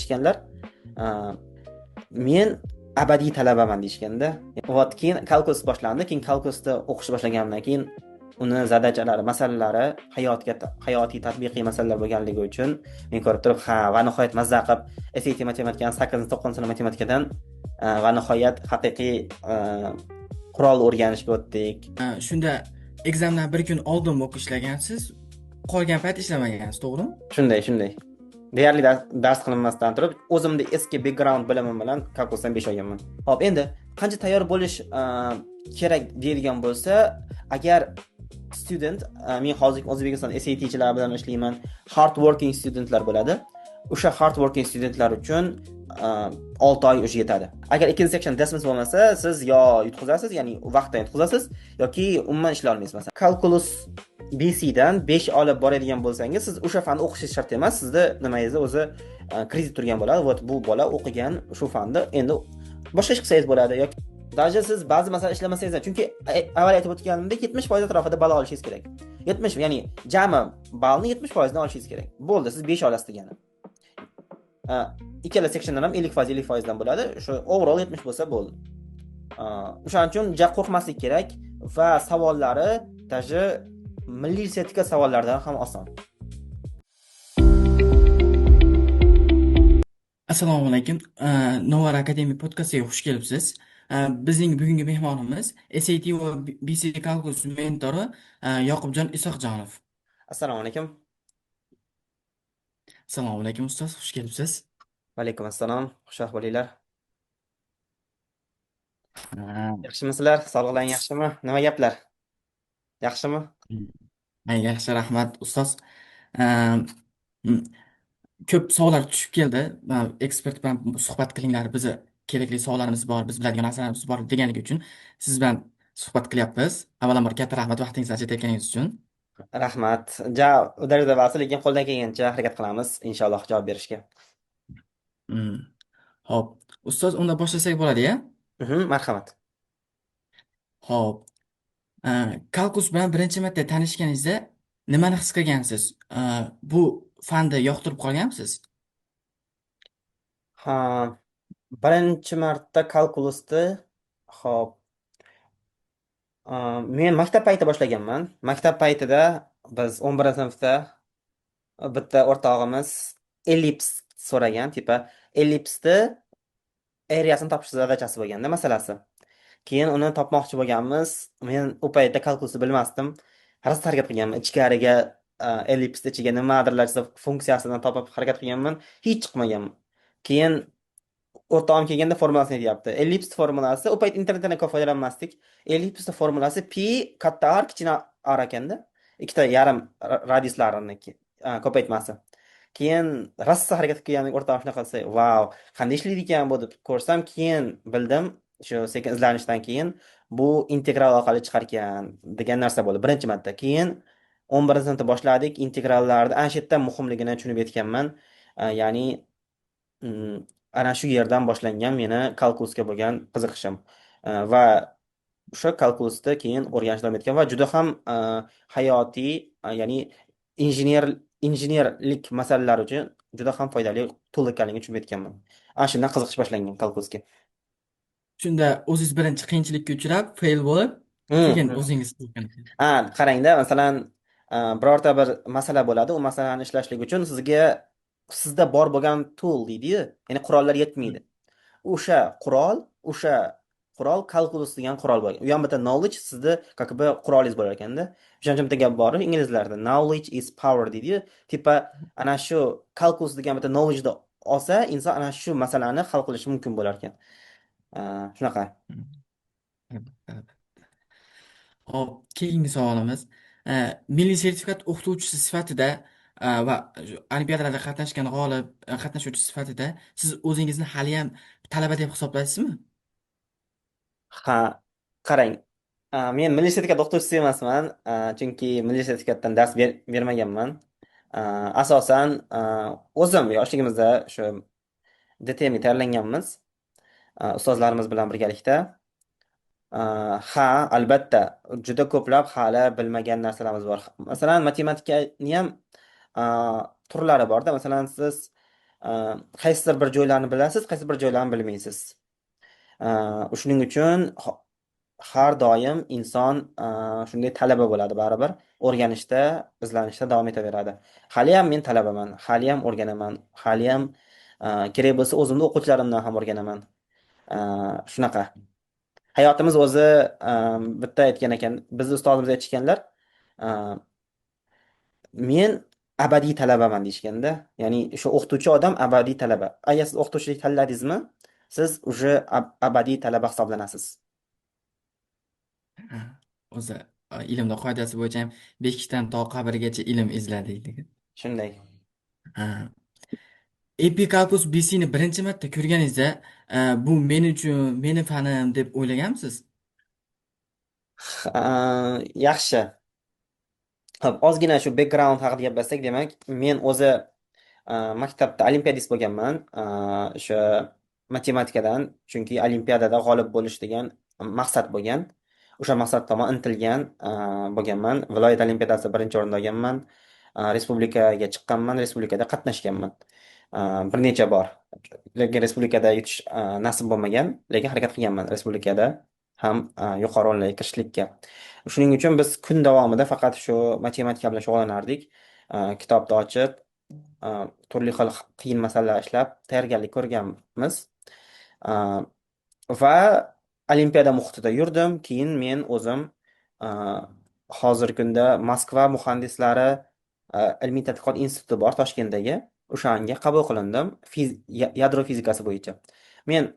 deyishganlar, men abadiy talabaman deyishganda. Вот keyin kalkulus boshlandi. Keyin kalkulusda o'qish boshlaganimdan keyin uni zadachalari, masalalari hayotiy tatbiqiy masalalar bo'lganligi uchun men ko'rib turib, ha, va nihoyat mazza qilib SAT matematikadan 8-9 matematikadan va nihoyat haqiqiy qurol o'rganishga o'tdik. Shunda ekzamdan bir kun oldin o'qib ishlagansiz, qolgan payt ishlamagansiz, to'g'rimi? Shunday. Deyarli dars qilinmasdan turib, o'zimda eski background bilimim bilan kalkulusdan 5 olganman. Hop, endi qancha tayyor bo'lish kerak deydigan bo'lsa, agar student, men hozir O'zbekiston SATchilar bilan ishlayman, hard working studentlar bo'ladi. O'sha hard working studentlar uchun 6 oy o'sha yetadi. Agar ikkinchi section dismiss bo'lmasa, siz yo yutqizasiz, ya'ni vaqtdan yutqizasiz yoki umuman ishlay olmaysiz. Masalan, kalkulus BC dan 5 olib boradigan bo'lsangiz, siz o'sha fanni o'qishingiz shart emas. Sizda nimangizda o'zi kredit turgan bo'ladi. Вот bu bola o'qigan shu fanni endi boshqa ish qilsangiz bo'ladi yoki даже siz ba'zi masala ishlamasangiz, chunki avval aytib o'tganimdek 70% atrofida ball olishingiz kerak. 70, ya'ni jami ballni 70% dan olishingiz kerak. Bo'ldi, siz 5 olasiz degani. Ikkala sectiondan ham 50% dan bo'ladi. Shu overall 70 bo'lsa bo'ldi. O'shaning uchun qo'rqmaslik kerak va savollari даже milliy sertifikat savollaridan ham oson. Assalomu alaykum. Novar Academy podcastiga xush kelibsiz. Bizning bugungi mehmonimiz SAT va BC kalkulus mentori Yoqubjon Isoqjonov. Assalomu alaykum. Assalomu alaykum ustoz, xush kelibsiz. Va alaykum assalom. Xushvaqt bo'linglar. Ha, Yaxshimisizlar? Sog'lig'ingiz yaxshimi? Nima gaplar? Yaxshimi? Yaxshi, rahmat ustoz. Uh, Ko'p savollar tushib keldi. Ekspert bilan suhbat qilinglar, bizni kerakli savollarimiz bor, biz biladigan narsalarimiz bor deganligi uchun siz bilan suhbat qilyapmiz. Avvalambor katta rahmat vaqtingizni ajratayotganingiz uchun. Rahmat. Udarda ba'zi, lekin qo'ldan kelgancha harakat qilamiz inshaalloh javob berishga. Mm. Ho'p, ustoz, unda boshlasak bo'ladi-ya? Marhamat. Ho'p. Kalkulus bilan birinchi marta tanishganingizda nimani his qilgansiz? Bu fanni yoqtirib qolganmisiz? Ha, birinchi marta kalkulusni, hop, men maktab payti boshlaganman. Maktab paytida biz 11-sinfda bitta o'rtog'imiz ellips so'ragan, tipa ellipsni areasini topish zadachasi bo'lganda masalasi. Keyin uni topmoqchi bo'lganmiz. Men u paytda kalkulusni bilmasdim. Rosa harakat qilganman. Ichkariga ellipsni ichiga nimadirlar funksiyasidan topib harakat qilganman. Hech chiqmagan. Keyin o'rtog'im kelganda formulasini aytyapti. Ellips formulasi, u payt internetdan ko'p foydalanmasdik. Ellips formulasi pi katta r kichkina r ekanda. Ikkita yarim radiuslarini ko'paytmasi. Keyin rosa harakat qilgan o'rtog'im shunaqa qilsa, "Vau, qanday ishlaydi ekan bu?" deb ko'rsam, keyin bildim, shu sekin izlanishdan keyin bu integral orqali chiqar ekan degan narsa bo'ldi birinchi marta. Keyin 11-sinfda boshladik, integrallarni ana shu yerdan muhimligini tushunib yetganman. Ya'ni ana shu yerdan boshlangan meni kalkulusga bo'lgan qiziqishim. Va o'sha kalkulusda keyin o'rganish davom etgan va juda ham hayotiy, ya'ni injenerlik masalalar uchun juda ham foydali tool ekanligini tushunib yetganman. Ana shundan qiziqish boshlangan kalkulusga. Shunda o'zingiz birinchi qiyinchilikka uchrab, fail bo'lib, keyin Hmm. o'zingiz Qarangda, masalan, birorta bir masala bo'ladi, u masalani ishlashlik uchun sizda bor bo'lgan tool deydi-yu, ya'ni qurollar yetmaydi. O'sha o'sha qurol kalkulus degan qurol bo'lgan. U ham bitta knowledge sizni как бы qurolingiz bo'lar ekanda. O'shaning uchun bitta gap bor inglizlarda. Knowledge is power deydi. Tipa ana shu kalkulus degan bitta knowledge olsa, inson ana shu masalani hal qilishi mumkin bo'lar ekan. Shunaqa. Hop, keyingi savolimiz. Milliy sertifikat o'qituvchisi sifatida va olimpiadalarda qatnashgan g'olib, qatnashuvchi sifatida siz o'zingizni haliyam talaba deb hisoblaysizmi? Ha, qarang. Men milliy sertifikat o'qituvchisi emasman, chunki milliy sertifikatdan dars bermaganman. Asosan o'zim yoshligimizda shu DTMga tayyorlanganmiz, ustozlarimiz bilan birgalikda. Ha, albatta, juda ko'plab hali bilmagan narsalarimiz bor. Masalan, matematikani ham turlari borda. Masalan, siz a, qaysidir bir joylarini bilasiz, qaysi bir joylarini bilmaysiz. Shuning uchun har doim inson shunday talaba bo'ladi baribir. O'rganishda, izlanishda davom etaveradi. Haliyam men talabaman, haliyam o'rganaman, haliyam kerak bo'lsa o'zimni o'quvchilarimdan ham o'rganaman. Shunaqa. Hayotimiz o'zi bitta aytgan ekan, bizni ustozimiz aytishganlar, men abadiy talabaman deyishganda, ya'ni shu o'qituvchi odam abadiy talaba. Agar siz o'qituvchilik tanladingizmi, siz уже abadiy talaba hisoblanasiz. Ha, o'zi ilmni qoidasi bo'yicha ham beshikdan to qabrgacha ilm izla deydi. Shunday. Ha. Epikalpus BC'ni birinchi marta ko'rganingizda bu men uchun meni fanim deb o'ylaganmisiz? Yaxshi. Hop, ozgina shu background haqida gapirsak, demak, men o'zi maktabda olimpiadist bo'lganman. O'sha matematikadan, chunki olimpiadada g'olib bo'lish degan maqsad bo'lgan. O'sha maqsad tomon intilgan bo'lganman. Viloyat olimpiadasida birinchi o'rinda olganman. Respublikaga chiqqanman, respublikada qatnashganman. Bir necha bor. Lekin respublikada yutish nasib bo'lmagan, lekin harakat qilganman respublikada ham yuqori o'rinlarga kirishlikka. Shuning uchun biz kun davomida faqat shu matematika bilan shug'ullanardik. Kitobni ochib, turli xil qiyin masalalar ishlab tayyorgarlik ko'rganmiz. Uh, va olimpiada muhitida yurdim. Keyin men o'zim uh, hozirgi kunda Moskva muhandislari ilmiy tadqiqot instituti bor Toshkentdagi. O'shanga qabul qilindim yadro fizikasi bo'yicha. Men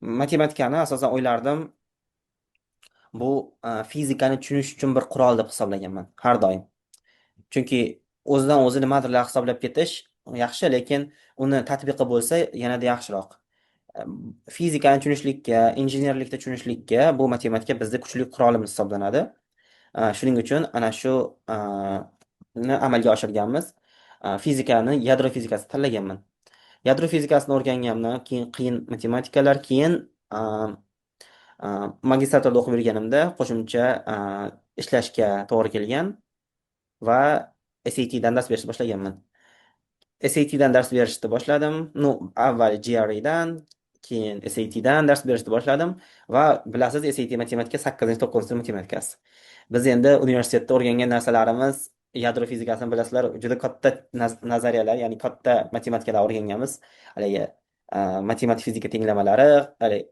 matematikani asosan o'ylardim, bu fizikani tushunish uchun bir qurol deb hisoblaganman har doim. Chunki o'zidan o'zi nimadirlar hisoblab ketish yaxshi, lekin uni tatbiqi bo'lsa yanada yaxshiroq. Fizikani tushunishlikka, injenerlikda tushunishlikka bu matematika bizda kuchli qurolimiz hisoblanadi. Shuning uchun ana shu ni amalga oshirganmiz. Fizikani, yadro fizikasi tanlaganman. Yadro fizikasini o'rganganimdan keyin qiyin matematikalar, keyin magistraturada o'qib yurganimda qo'shimcha ishlashga to'g'ri kelgan va SATdan dars berishni boshlaganman. SATdan dars berishni boshladim. No, avval GREdan, keyin SATdan dars berishni boshladim va bilasiz, SAT matematika 8-9 matematikasi. Biz endi universitetda o'rgangan narsalarimiz, yadro fizikasini bilasizlar, juda katta nazariyalar, ya'ni katta matematikalar o'rganganmiz. Haligi matematik fizika tenglamalari, haligi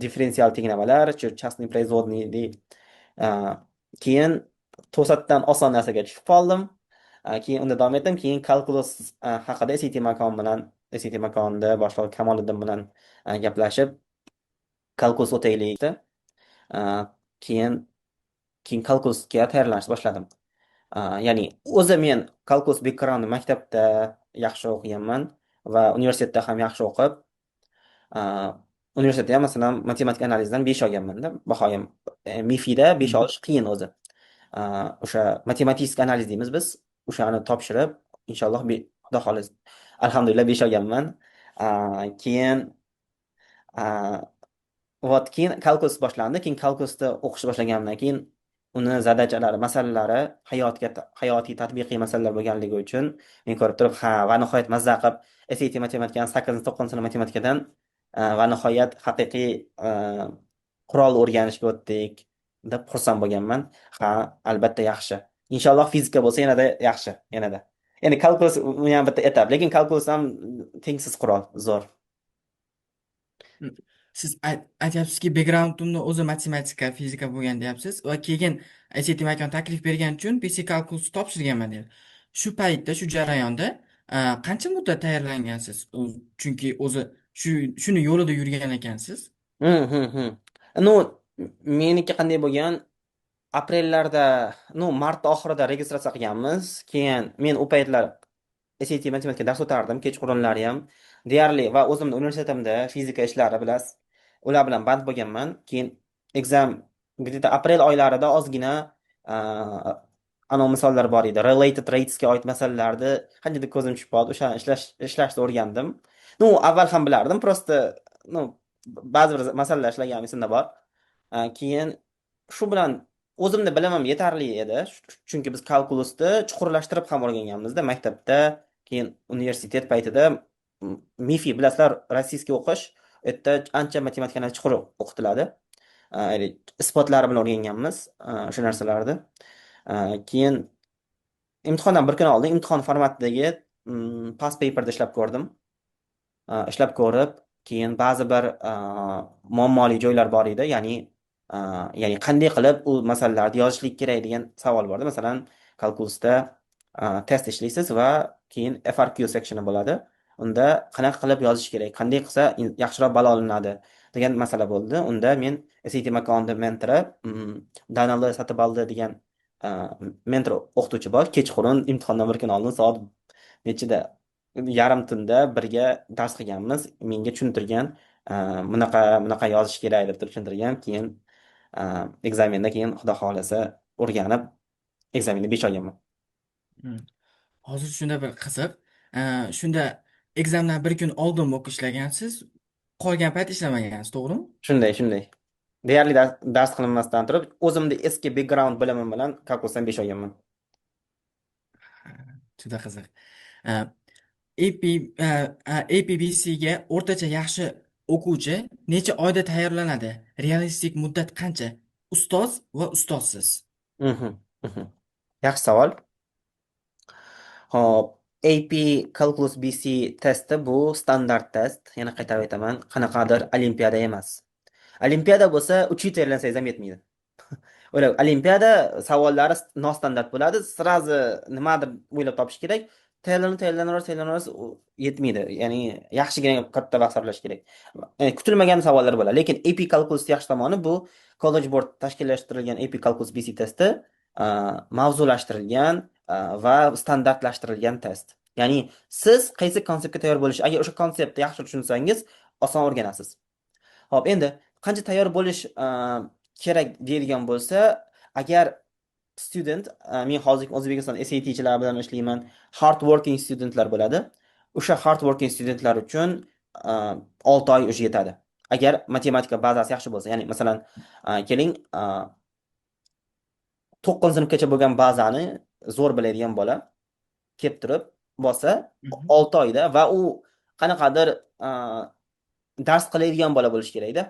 differensial tenglamalar, частный производный deydi. Keyin to'satdan oson narsaga tushib qoldim. Keyin unda davom etdim. Keyin kalkulus haqida SAT makonda boshliq Kamoliddin bilan gaplashib, kalkulus o'taylik dedi. Keyin kalkulusga tayyorlanishni boshladim. Ya'ni o'zi men kalkulus backgroundni maktabda yaxshi o'qiganman va universitetda ham yaxshi o'qib, universitetda ham masalan matematik analizdan 5 olganman-da. Bahoyim MIFIda 5 olish qiyin o'zi. O'sha matematik analiz deymiz biz. O'shani topshirib, inshaalloh Xudo xolis alhamdulillah 5 olganman. Keyin keyin kalkulus boshlandi. Keyin kalkulusni o'qishni boshlaganimdan keyin uni zadachalari, masalalari hayotiy tatbiqiy masalalar bo'lganligi uchun men ko'rib turib, va nihoyat mazza qilib SAT matematikani 8-9 matematikadan va nihoyat haqiqiy qurol o'rganishga o'tdik deb xursand bo'lganman. Albatta yaxshi. Inshaalloh fizika bo'lsa yanada yaxshi, yanada. Ya'ni kalkulus u ham bitta etap, lekin kalkulus ham tengsiz qurol, zo'r. Siz aytyapsizki, backgroundimni o'zi matematika, fizika bo'lgan deyapsiz va keyin SAT makon taklif bergani uchun PC kalkulus topshirganman deyapsiz. Shu paytda, shu jarayonda qancha muddat tayyorlangansiz? Chunki o'zi shuni yo'lida yurgan ekansiz. Ну, meniki qanday bo'lgan? Aprellarda, mart oxirida registratsiya qilganmiz. Keyin men u paytlar SAT matematika dars o'tardim, kechqurunlari ham deyarli, va o'zimni universitetimda fizika ishlari bilasiz, ular bilan band bo'lganman. Keyin exam где-то aprel oylarida ozgina misollar bor edi. Related ratesga oid masalalarni qanchalik ko'zim tushib qoldi, o'shani ishlashni o'rgandim. Avval ham bilardim, просто ba'zi bir masalalar ishlaganim esimda bor. Keyin shu bilan o'zimni bilimim yetarli edi, chunki biz kalkulusni chuqurlashtirib ham o'rganganmizda maktabda. keyin universitet paytida MIFI bilasizlar, rossiyskiy o'qish. U yerda ancha matematikani chuqur o'qitiladi. Isbotlari bilan o'rganganmiz o'sha narsalarni. Keyin imtihondan bir kun oldin imtihon formatidagi past paperda ishlab ko'rdim. Ishlab ko'rib, keyin ba'zi bir muammoli joylar bor edi. A, ya'ni qanday qilib u masalalarni yozishlik kerak degan savol bordi. Masalan, kalkulusda test ishlaysiz va keyin FRQ sectioni bo'ladi. Unda qanaqa qilib yozish kerak, qanday qilsa yaxshiroq balo olinadi degan masala bo'ldi. Unda men SAT makonda mentori Danilo Satibaldi degan a, mentor o'qituvchi bor. Kechqurun imtihondan bir kun oldin soat nechida, yarim tunda birga dars qilganmiz. Menga tushuntirgan, bunaqa bunaqa yozish kerak deb turib tushuntirgan. Keyin ekzamendan keyin xudo xohlasa o'rganib ekzamenni 5 olganman. Hmm. Hozir shunda bir qiziq. Shunda ekzamdan bir kun oldin o'qib ishlagansiz, qolgan payt ishlamagansiz, to'g'rimi? Shunday. Deyarli dars qilinmasdan turib, o'zimni eski background bilimim bilan kalkulusdan 5 olganman. Juda qiziq. AP, APBCga o'rtacha yaxshi o'quvchi necha oyda tayyorlanadi? Realistik muddat qancha? Ustoz va ustozsiz. Mhm, mhm. Yaxshi savol. Hop, AP Calculus BC testi bu standart test. Yana qaytarib aytaman, qanaqadir olimpiada emas. Olimpiada bo'lsa 3 yil tayyorlansangiz ham yetmaydi. O'ylab, olimpiada savollari nostandart bo'ladi. Srazi nimadir o'ylab topish kerak. Tayyorlanaverasiz, u yetmaydi. Ya'ni yaxshigina katta vaqt sarflash kerak. Kutilmagan savollar bo'ladi. Lekin AP Calculus yaxshi tomoni bu College Board tashkillashtirilgan AP Calculus BC testi mavzulashtirilgan va standartlashtirilgan test. Ya'ni siz qaysi konseptga tayyor bo'lish, agar o'sha konseptni yaxshi tushunsangiz, oson o'rganasiz. Hop, endi qancha tayyor bo'lish kerak deydigan bo'lsa, agar student, men hozir O'zbekiston SATchilar bilan ishlayman, hard working studentlar bo'ladi. O'sha hard working studentlar uchun 6 oy o'sha yetadi. Agar matematika bazasi yaxshi bo'lsa, ya'ni masalan, keling, 9 sinfgacha bo'lgan bazani zo'r biladigan bola kelib turib bo'lsa, Mhm. 6 oyda, va u qanaqadir dars qiladigan bola bo'lishi kerakda.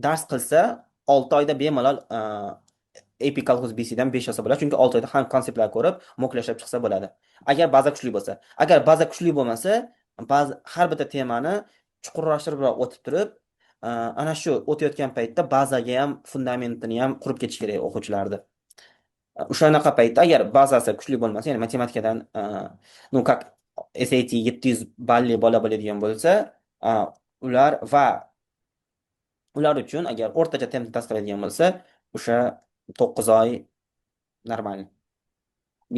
Dars qilsa 6 oyda bemalol AP Calculus BC dan 5 olsa bo'ladi. Chunki 6 oyda ham konseptlar ko'rib, mo'klashib chiqsa bo'ladi. Agar baza kuchli bo'lsa. Agar baza kuchli bo'lmasa, har bitta temani chuqurlashtirib o'tib turib, ana shu o'tayotgan paytda bazaga ham, fundamentini ham qurib ketish kerak o'quvchilarni. O'shanaqa paytda agar bazasi kuchli bo'lmasa, ya'ni matematikadan ну как SAT 700 balli bola bo'ladigan bo'lsa, ular va ular uchun agar o'rtacha tempni tasdiqlaydigan bo'lsa, o'sha 9 oy normal.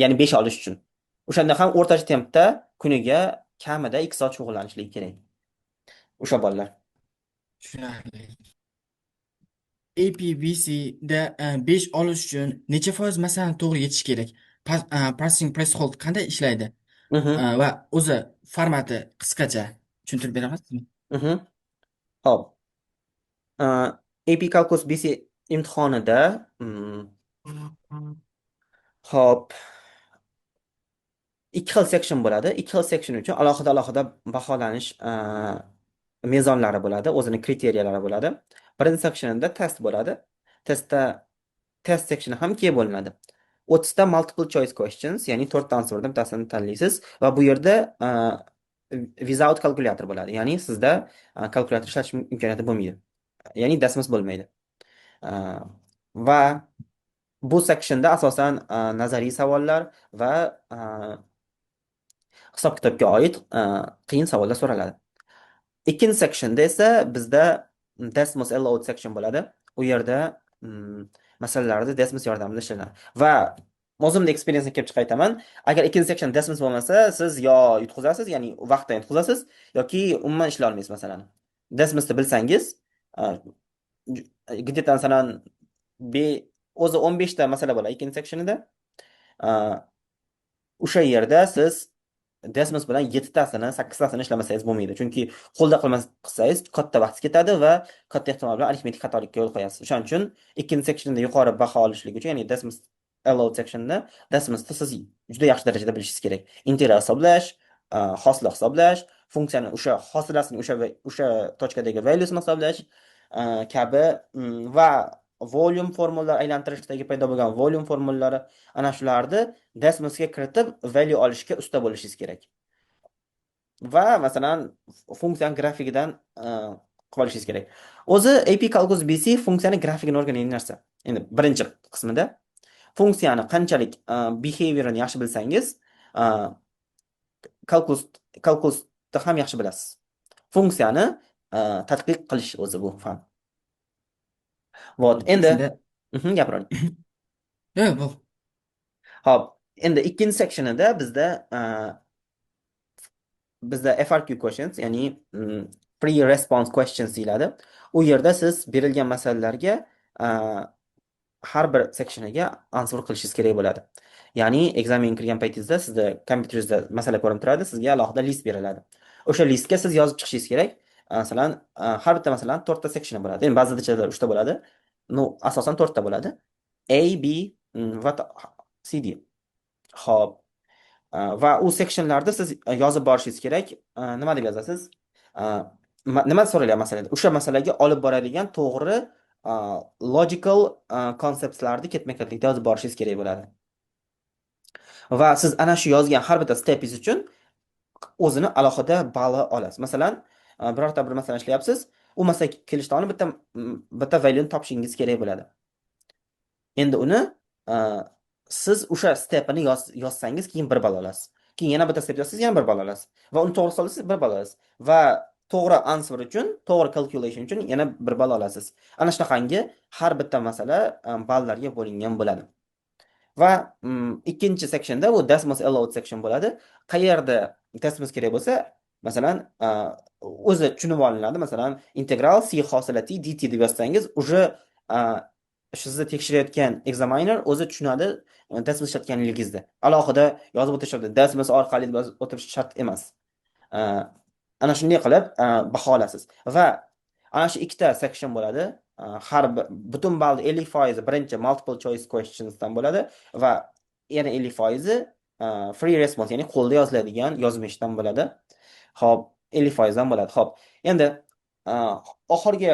Ya'ni 5 olish uchun. O'shanda ham o'rtacha tempda kuniga kamida 2 soat shug'ullanishlik kerak. O'sha bolalar. Tushunarli. APBCda 5 olish uchun necha foiz masalani to'g'ri yechish kerak? Passing threshold qanday ishlaydi? Mhm, Va o'zi formati qisqacha tushuntirib beramasizmi? mhm. Hop. AP Calculus BC imtihonida hop, ikki xil section bo'ladi. Ikki xil section uchun alohida baholanish mezonlari bo'ladi, o'zini kriteriялari bo'ladi. Birinchi sectionda test bo'ladi. Testda test sectioni ham ikkiga bo'linadi. 30 ta multiple choice questions, ya'ni 4 ta answerdan bittasini tanlaysiz va bu yerda without calculator bo'ladi. Ya'ni sizda kalkulyator ishlatish imkoniyati bo'lmaydi. Ya'ni dasmas bo'lmaydi. Va bu sectionda asosan nazariy savollar va hisob-kitobga oid qiyin savollar so'raladi. Ikkinchi sectionda esa bizda Desmos Allowed section bo'ladi. U yerda masalalarni Desmos yordamida ishlanadi. Va o'zimning eksperiyensdan kelib chiqib aytaman, agar ikkinchi section Desmos bo'lmasa, siz yo yutqizasiz, ya'ni vaqtdan yutqizasiz, yoki umuman ishlay olmaysiz masalani. Desmosni bilsangiz, где-то masalan o'zi 15 ta masala bo'ladi ikkinchi sectionida. O'sha yerda siz Desmos bilan 7 tasini, 8 tasini ishlamasangiz bo'lmaydi. Chunki qo'lda qilsangiz katta vaqt ketadi va katta ehtimol bilan arifmetik xatolikka yo'l qo'yasiz. O'shaning uchun ikkinchi sectionda yuqori baho olishlik uchun, ya'ni Desmos allowed sectionda Desmosni siz juda yaxshi darajada bilishingiz kerak. Integral hisoblash, hosil hisoblash, funksiyani o'sha hosilasining o'sha tochkadagi valuesini hisoblash kabi va volume formulalar aylantirishdagi paydo bo'lgan volume formulalari ana shularni Desmosga kiritib value olishga usta bo'lishingiz kerak. Va masalan funksiyani grafikidan qilib olishingiz kerak. O'zi AP Calculus BC funksiyani grafikini o'rganadigan narsa. Endi birinchi qismida funksiyani qanchalik behavior'ini yaxshi bilsangiz, kalkulus kalkulusni ham yaxshi bilasiz. Funksiyani tadqiq qilish o'zi bu fan. Endi Shunda gapiravering. yo'q bu Hop, endi ikkinchi sectionida bizda FRQ questions, ya'ni free response questions deyiladi. U yerda siz berilgan masalalarga har bir sectioniga answer qilishingiz kerak bo'ladi. Ya'ni ekzamen kirgan paytingizda sizda kompyuteringizda masala ko'rinib turadi, sizga alohida list beriladi. O'sha listga siz yozib chiqishingiz kerak. Masalan, har bitta masalan 4 ta section bo'ladi. Endi ba'zida 3 ta bo'ladi. No, asosan 4 ta bo'ladi. A, B va C, D. Xo'p. Va u sectionlarda siz yozib borishingiz kerak. Nima deb yozasiz? Nima so'ralgan masalada? O'sha masalaga olib boradigan to'g'ri logical konseptlarni ketma-ketlikda yozib borishingiz kerak bo'ladi. Va siz ana shu yozgan har bitta stepingiz uchun o'zini alohida balli olasiz. Masalan, birorta bir masala ishlayapsiz, u masalaga kelishdan oldin bitta valueni topishingiz kerak bo'ladi. Endi uni siz o'sha stepini yozsangiz keyin 1 ball olasiz. Keyin yana bitta step yozsangiz yana 1 ball olasiz. Va uni to'g'ri solsangiz 1 ball olasiz. Va to'g'ri answer uchun, to'g'ri calculation uchun yana 1 ball olasiz. Ana shunaqangi har bitta masala balllarga bo'lingan bo'ladi. Va ikkinchi sectionda bu Desmos allowed section bo'ladi. Qayerda Desmos kerak bo'lsa, masalan, o'zi tushunib olinadi. Masalan, integral c hosilati dt deb yozsangiz, уже sizni tekshirayotgan examiner o'zi tushunadi Desmos ishlatganligingizni. Alohida yozib o'tishadi. Desmos orqali yozib o'tish shart emas. Ana shunday qilib baho olasiz. Va ana shu ikkita section bo'ladi. Har butun ball 50% birinchi multiple choice questionsdan bo'ladi va yana 50% free response, ya'ni qo'lda yoziladigan yozmishdan bo'ladi. Xo'p, 50% dan bo'ladi. Xo'p, endi oxirgi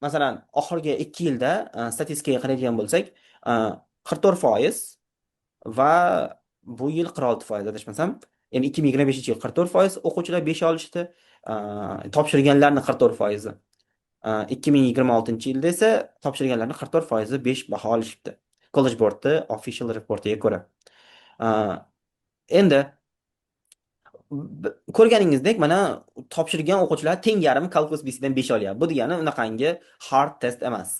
masalan oxirgi 2 yilda statistikaga qaraydigan bo'lsak, 44% va bu yil 46% adashmasam, ya'ni 2025-yil 44% o'quvchilar 5 olishdi, topshirganlarning 44%. 2026-yilda esa topshirganlarning 44% 5 baho olishibdi. College Board'ning official reportiga ko'ra. Endi ko'rganingizdek, mana topshirgan o'quvchilar teng yarmi Calculus BC'dan 5 olyapti. Bu degani unaqangi hard test emas.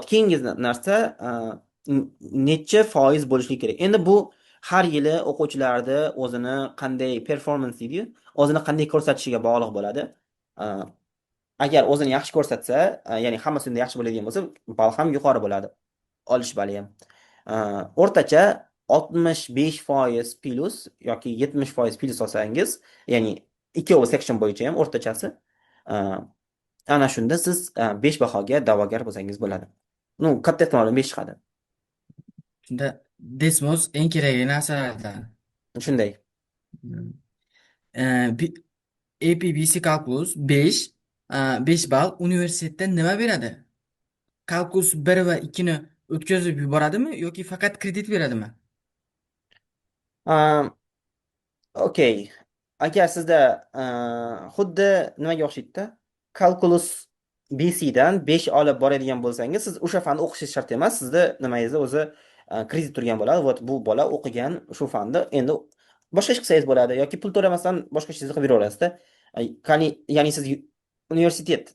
Keyingi narsa necha foiz bo'lishi kerak. Endi bu har yili o'quvchilarni o'zini qanday performance deydi, o'zini qanday ko'rsatishiga bog'liq bo'ladi. Agar o'zini yaxshi ko'rsatsa, ya'ni hammasida yaxshi bo'ladigan bo'lsa, ball ham yuqori bo'ladi. Olish bali ham. O'rtacha 65% plus yoki 70% plus olsangiz, ya'ni ikkovi section bo'yicha ham o'rtachasi, ana shunda siz 5 bahoga da'vogar bo'lsangiz bo'ladi. No, katta ehtimol bilan 5 chiqadi. shunda Desmos eng kerakli narsalardan. Shunday. APBC Calculus 5 ball universitetda nima beradi? Calculus 1 va 2 ni o'tkazib yuboradimi yoki faqat kredit beradimi? Okey. Agar sizda xuddi nimaga o'xshaydi-da? Calculus BC dan 5 olib boradigan bo'lsangiz, siz o'sha fanni o'qishingiz shart emas. Sizda nimangizda o'zi kredit turgan bo'ladi. Bu bola o'qigan shu fanni endi boshqa ish qilsangiz bo'ladi yoki pul to'lamasdan boshqa ishingizni qilib yuraverasizda. Ya'ni siz universitet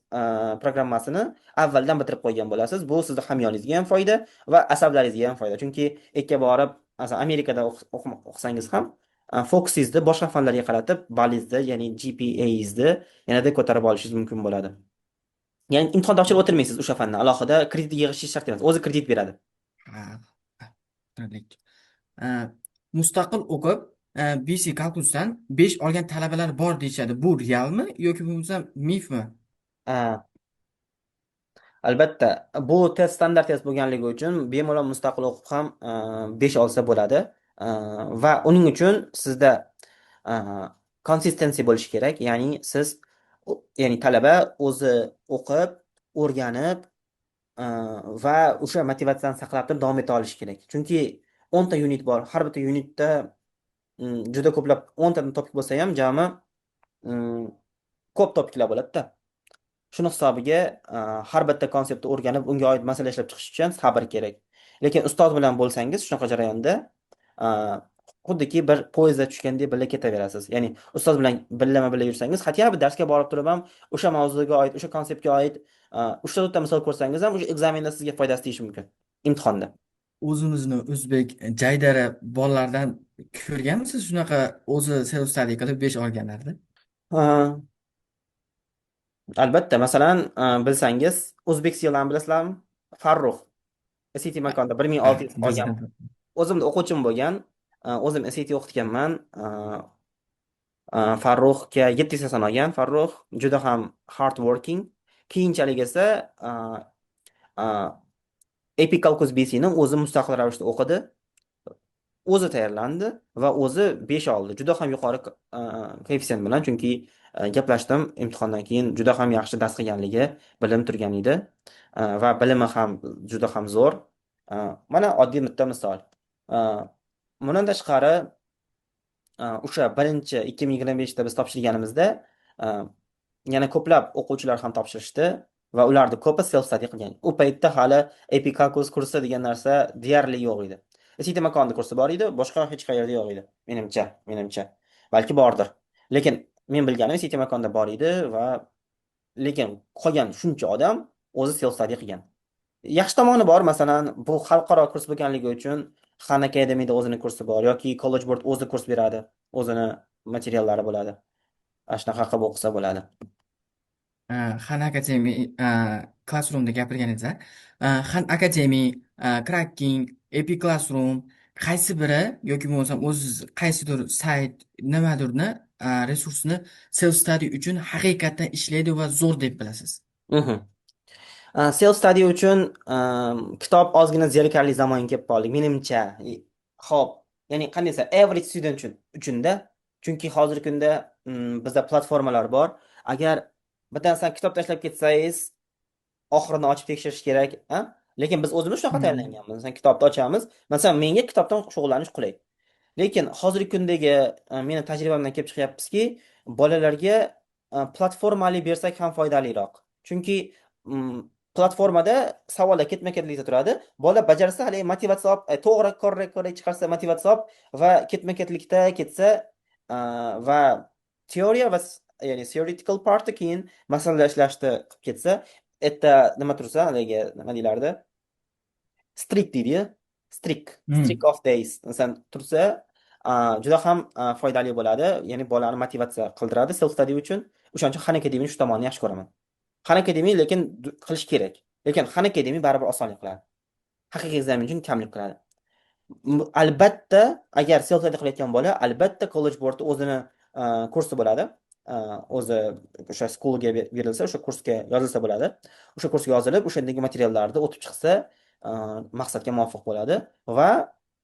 programmasini avvaldan bitirib qo'ygan bo'lasiz. Bu sizning hamyoningizga ham foyda va asablaringizga ham foyda. Chunki ertaga borib, masalan, Amerikada o'qisangiz ham fokusingizni boshqa fanlarga qaratib, ballingizni, ya'ni GPA'ingizni yanada ko'tarib olishingiz mumkin bo'ladi. Ya'ni imtihon topshirib o'tirmaysiz o'sha fanni. Alohida kredit yig'ishingiz shart emas. O'zi kredit beradi. Mustaqil o'qib BC Calculusdan 5 olgan talabalar bor deyishadi. Bu realmi yoki bo'lmasa mifmi? Albatta, bu test standart test bo'lganligi uchun bemalol mustaqil o'qib ham 5 olsa bo'ladi. Va uning uchun sizda konsistensiya bo'lishi kerak. Ya'ni siz, ya'ni talaba o'zi o'qib, o'rganib, a, va o'sha motivatsiyani saqlab turib davom eta olishi kerak. Chunki 10 ta unit bor. Har bitta unitda juda ko'plab 10 tadan topik bo'lsa ham jami mm, ko'p topiklar bo'ladi-da. Shuni hisobiga har bitta konseptni o'rganib, unga oid masala ishlab chiqish uchun sabr kerak. Lekin ustoz bilan bo'lsangiz, shunaqa jarayonda a, xuddiki bir poyezdga tushgandek birga ketaverasiz. Ya'ni ustoz bilan billama-billa yursangiz, hatto bir darsga borib turib ham o'sha mavzuga oid, o'sha konseptga oid 3 ta misol ko'rsangiz ham o'sha ekzamenda sizga foydasi tegishi mumkin. Imtihonda. O'zimizni o'zbek jaydari bolalardan ko'rganmisiz shunaqa o'zi self study qilib 5 olganlarni? A, Albatta, masalan, bilsangiz, O'zbek Seal'ni bilasizlarmi? Farruh SAT makonda Ha, 1600 olgan. bildim. O'zimda o'quvchim bo'lgan. O'zim SAT o'qitganman. Farruhga 780 olgan. Farruh juda ham hard working. Keyinchalik esa Epic Calculus BC ni o'zi mustaqil ravishda o'qidi, o'zi tayyorlandi va o'zi 5 oldi. Juda ham yuqori koeffitsient bilan, chunki gaplashdim, imtihondan keyin juda ham yaxshi dars qilganligi bilinib turgan edi. Va bilimi ham juda ham zo'r. Mana oddiy bitta misol. Bundan tashqari, o'sha birinchi 2025da biz topshirganimizda yana ko'plab o'quvchilar ham topshirishdi va ularni ko'pi self study qilgan. U paytda hali Epic Calculus kursi degan narsa deyarli yo'q edi. SAT makonni kursi bor edi, boshqa hech qayerda yo'q edi. Menimcha. Balki bordir. Lekin men bilganim SAT makonda bor edi va lekin qolgan shuncha odam o'zi self study qilgan. Yaxshi tomoni bor, masalan, bu xalqaro kurs bo'lganligi uchun Khan Academy'da o'zini kursi bor yoki College Board o'zi kurs beradi, o'zini materiallari bo'ladi. Shunaqa qilib o'qisa bo'ladi. Khan Academy Classroomda gapirganingizda, Khan Academy, Cracking, Epic Classroom qaysi biri yoki bo'lmasam o'z qaysidir sayt nimadirni resursni self study uchun haqiqatdan ishlaydi va zo'r deb bilasiz? Mhm. Self study uchun kitob ozgina zerikarli zamonga kelib qoldik, menimcha. Xo'p, ya'ni qanday desam, average student uchunda, chunki hozirgi kunda bizda platformalar bor. Agar bittadan kitob tashlab ketsangiz, oxirini ochib tekshirish kerak, a? Lekin biz o'zimiz shunaqa Hmm. tayyorlanganmiz. Masalan, kitobni ochamiz. Masalan, menga kitobdan shug'ullanish qulay. Lekin hozirgi kundagi meni tajribamdan kelib chiqyapmizki, bolalarga platformali bersak ham foydaliroq. Chunki platformada savollar ketma-ketlikda turadi. Bola bajarsa, hali motivatsiya olib, to'g'ri, korrekt chiqarsa motivatsiya olib va ketma-ketlikda ketsa va teoriya va ya'ni theoretical part'i keyin masalalar ishlashni qilib ketsa, erta nima tursa, haligi nima deylardi? Strict deydi-yu. Strict Hmm. of days. Masalan, tursa, juda ham foydali bo'ladi. Ya'ni bolani motivatsiya qildiradi self study uchun. O'shaning uchun Khan Academy shu tomonini yaxshi ko'raman. Khan Academy lekin qilish kerak. Lekin Khan Academy baribir osonlik qiladi. Haqiqiy ekzamen uchun kamlik qiladi. Albatta, agar self study qilayotgan bola, albatta College Board o'zini kursi bo'ladi. O'zi o'sha schoolga berilsa, o'sha kursga yozilsa bo'ladi. O'sha kursga yozilib, o'shandagi materiallarni o'tib chiqsa, maqsadga muvofiq bo'ladi va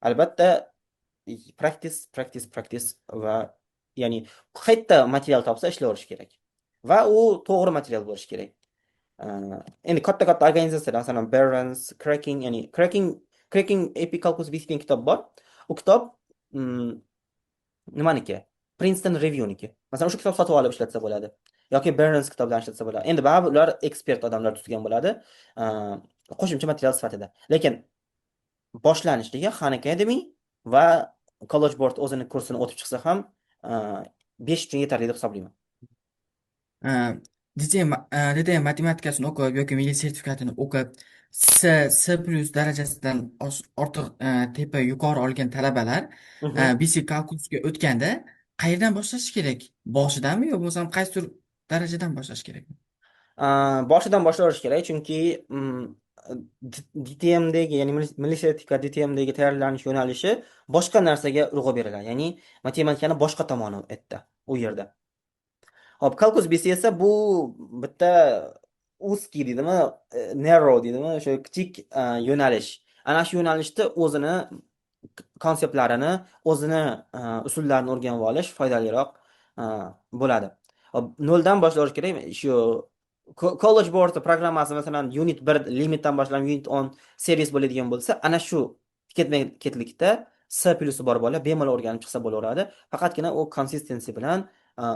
albatta practice va ya'ni qayerda material topsa ishlaverish kerak. Va u to'g'ri material bo'lishi kerak. Endi katta organizatsiyalar, masalan, Barron's, Cracking Epic Calculus BC degan kitob bor. U kitob nimaniki? Princeton Review'niki. Masalan, o'sha kitob sotib olib ishlatsa bo'ladi. Yoki Barron's kitobdan ishlatsa bo'ladi. Endi baribir ular ekspert odamlar tutgan bo'ladi. Qo'shimcha material sifatida. Lekin boshlanishligi Khan Academy va College Board o'zini kursini o'tib chiqsa ham 5 uchun yetarli deb hisoblayman. DTM matematikasini o'qib yoki milliy sertifikatini o'qib C plus darajasidan ortiq tepa yuqori olgan talabalar Mhm. BC kalkulusga o'tganda qayerdan boshlash kerak? Boshidanmi yo bo'lmasam qaysidir darajadan boshlash kerakmi? Boshidan boshlash kerak, chunki DTMdagi, ya'ni milliy sertifikat DTMdagi tayyorlanish yo'nalishi boshqa narsaga urg'u beriladi. Ya'ni matematikani boshqa tomoni aytdi u yerda. Hop, Calculus BC esa bu bitta узкий deydimi, narrow deydimi, o'sha kichik yo'nalish. Ana shu yo'nalishda o'zini konseptlarini, o'zini usullarini o'rganib olish foydaliroq e, bo'ladi. Noldan boshlash kerak. Shu college board programmasi masalan unit 1 limitdan boshlab unit 10 series bo'ladigan bo'lsa, ana shu ketmay ketlikda C+ bor bola bemalol o'rganib chiqsa bo'laveradi. Faqatgina u consistency bilan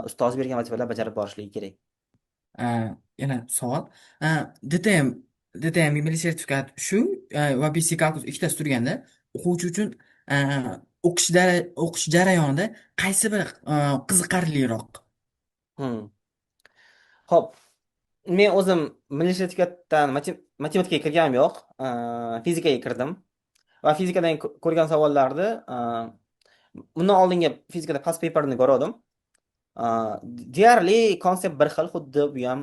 ustoz bergan vazifalarni bajarib borishligi kerak. Yana savol. DTM, DTM milliy sertifikat shu va BC Calculus ikkitasi turganda o'quvchi uchun o'qish jarayonida qaysi bir qiziqarliroq? Hmm. Ho'p, men o'zim milliy sertifikatdan matematikaga kirganim yo'q. Fizikaga kirdim. Va fizikadan ko'rgan savollarni bundan oldingi fizikada past paperni ko'rdim. Deyarli konsept bir xil, xuddi bu ham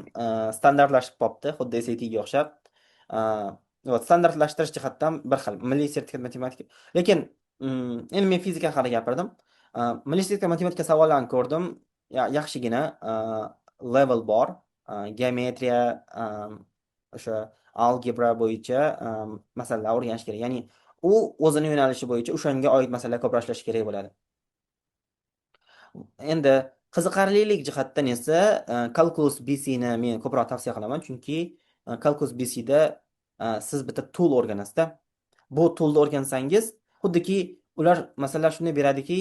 standartlashib qolibdi, xuddi SATga o'xshab. Standartlashtirish jihatdan bir xil, milliy sertifikat matematika. Lekin endi men fizika haqida gapirdim. Milliy sertifikat matematika savollarini ko'rdim. Yaxshigina level bor. Geometriya, o'sha algebra bo'yicha masalalar o'rganish kerak. Ya'ni u o'zini yo'nalishi bo'yicha o'shanga oid masalalar ko'proq ishlash kerak bo'ladi. Endi qiziqarlilik jihatdan esa Calculus BC ni men ko'proq tavsiya qilaman, chunki Calculus BC da siz bitta tool o'rganasizda. Bu toolni o'rgansangiz, xuddiki ular masalan shunday beradiki,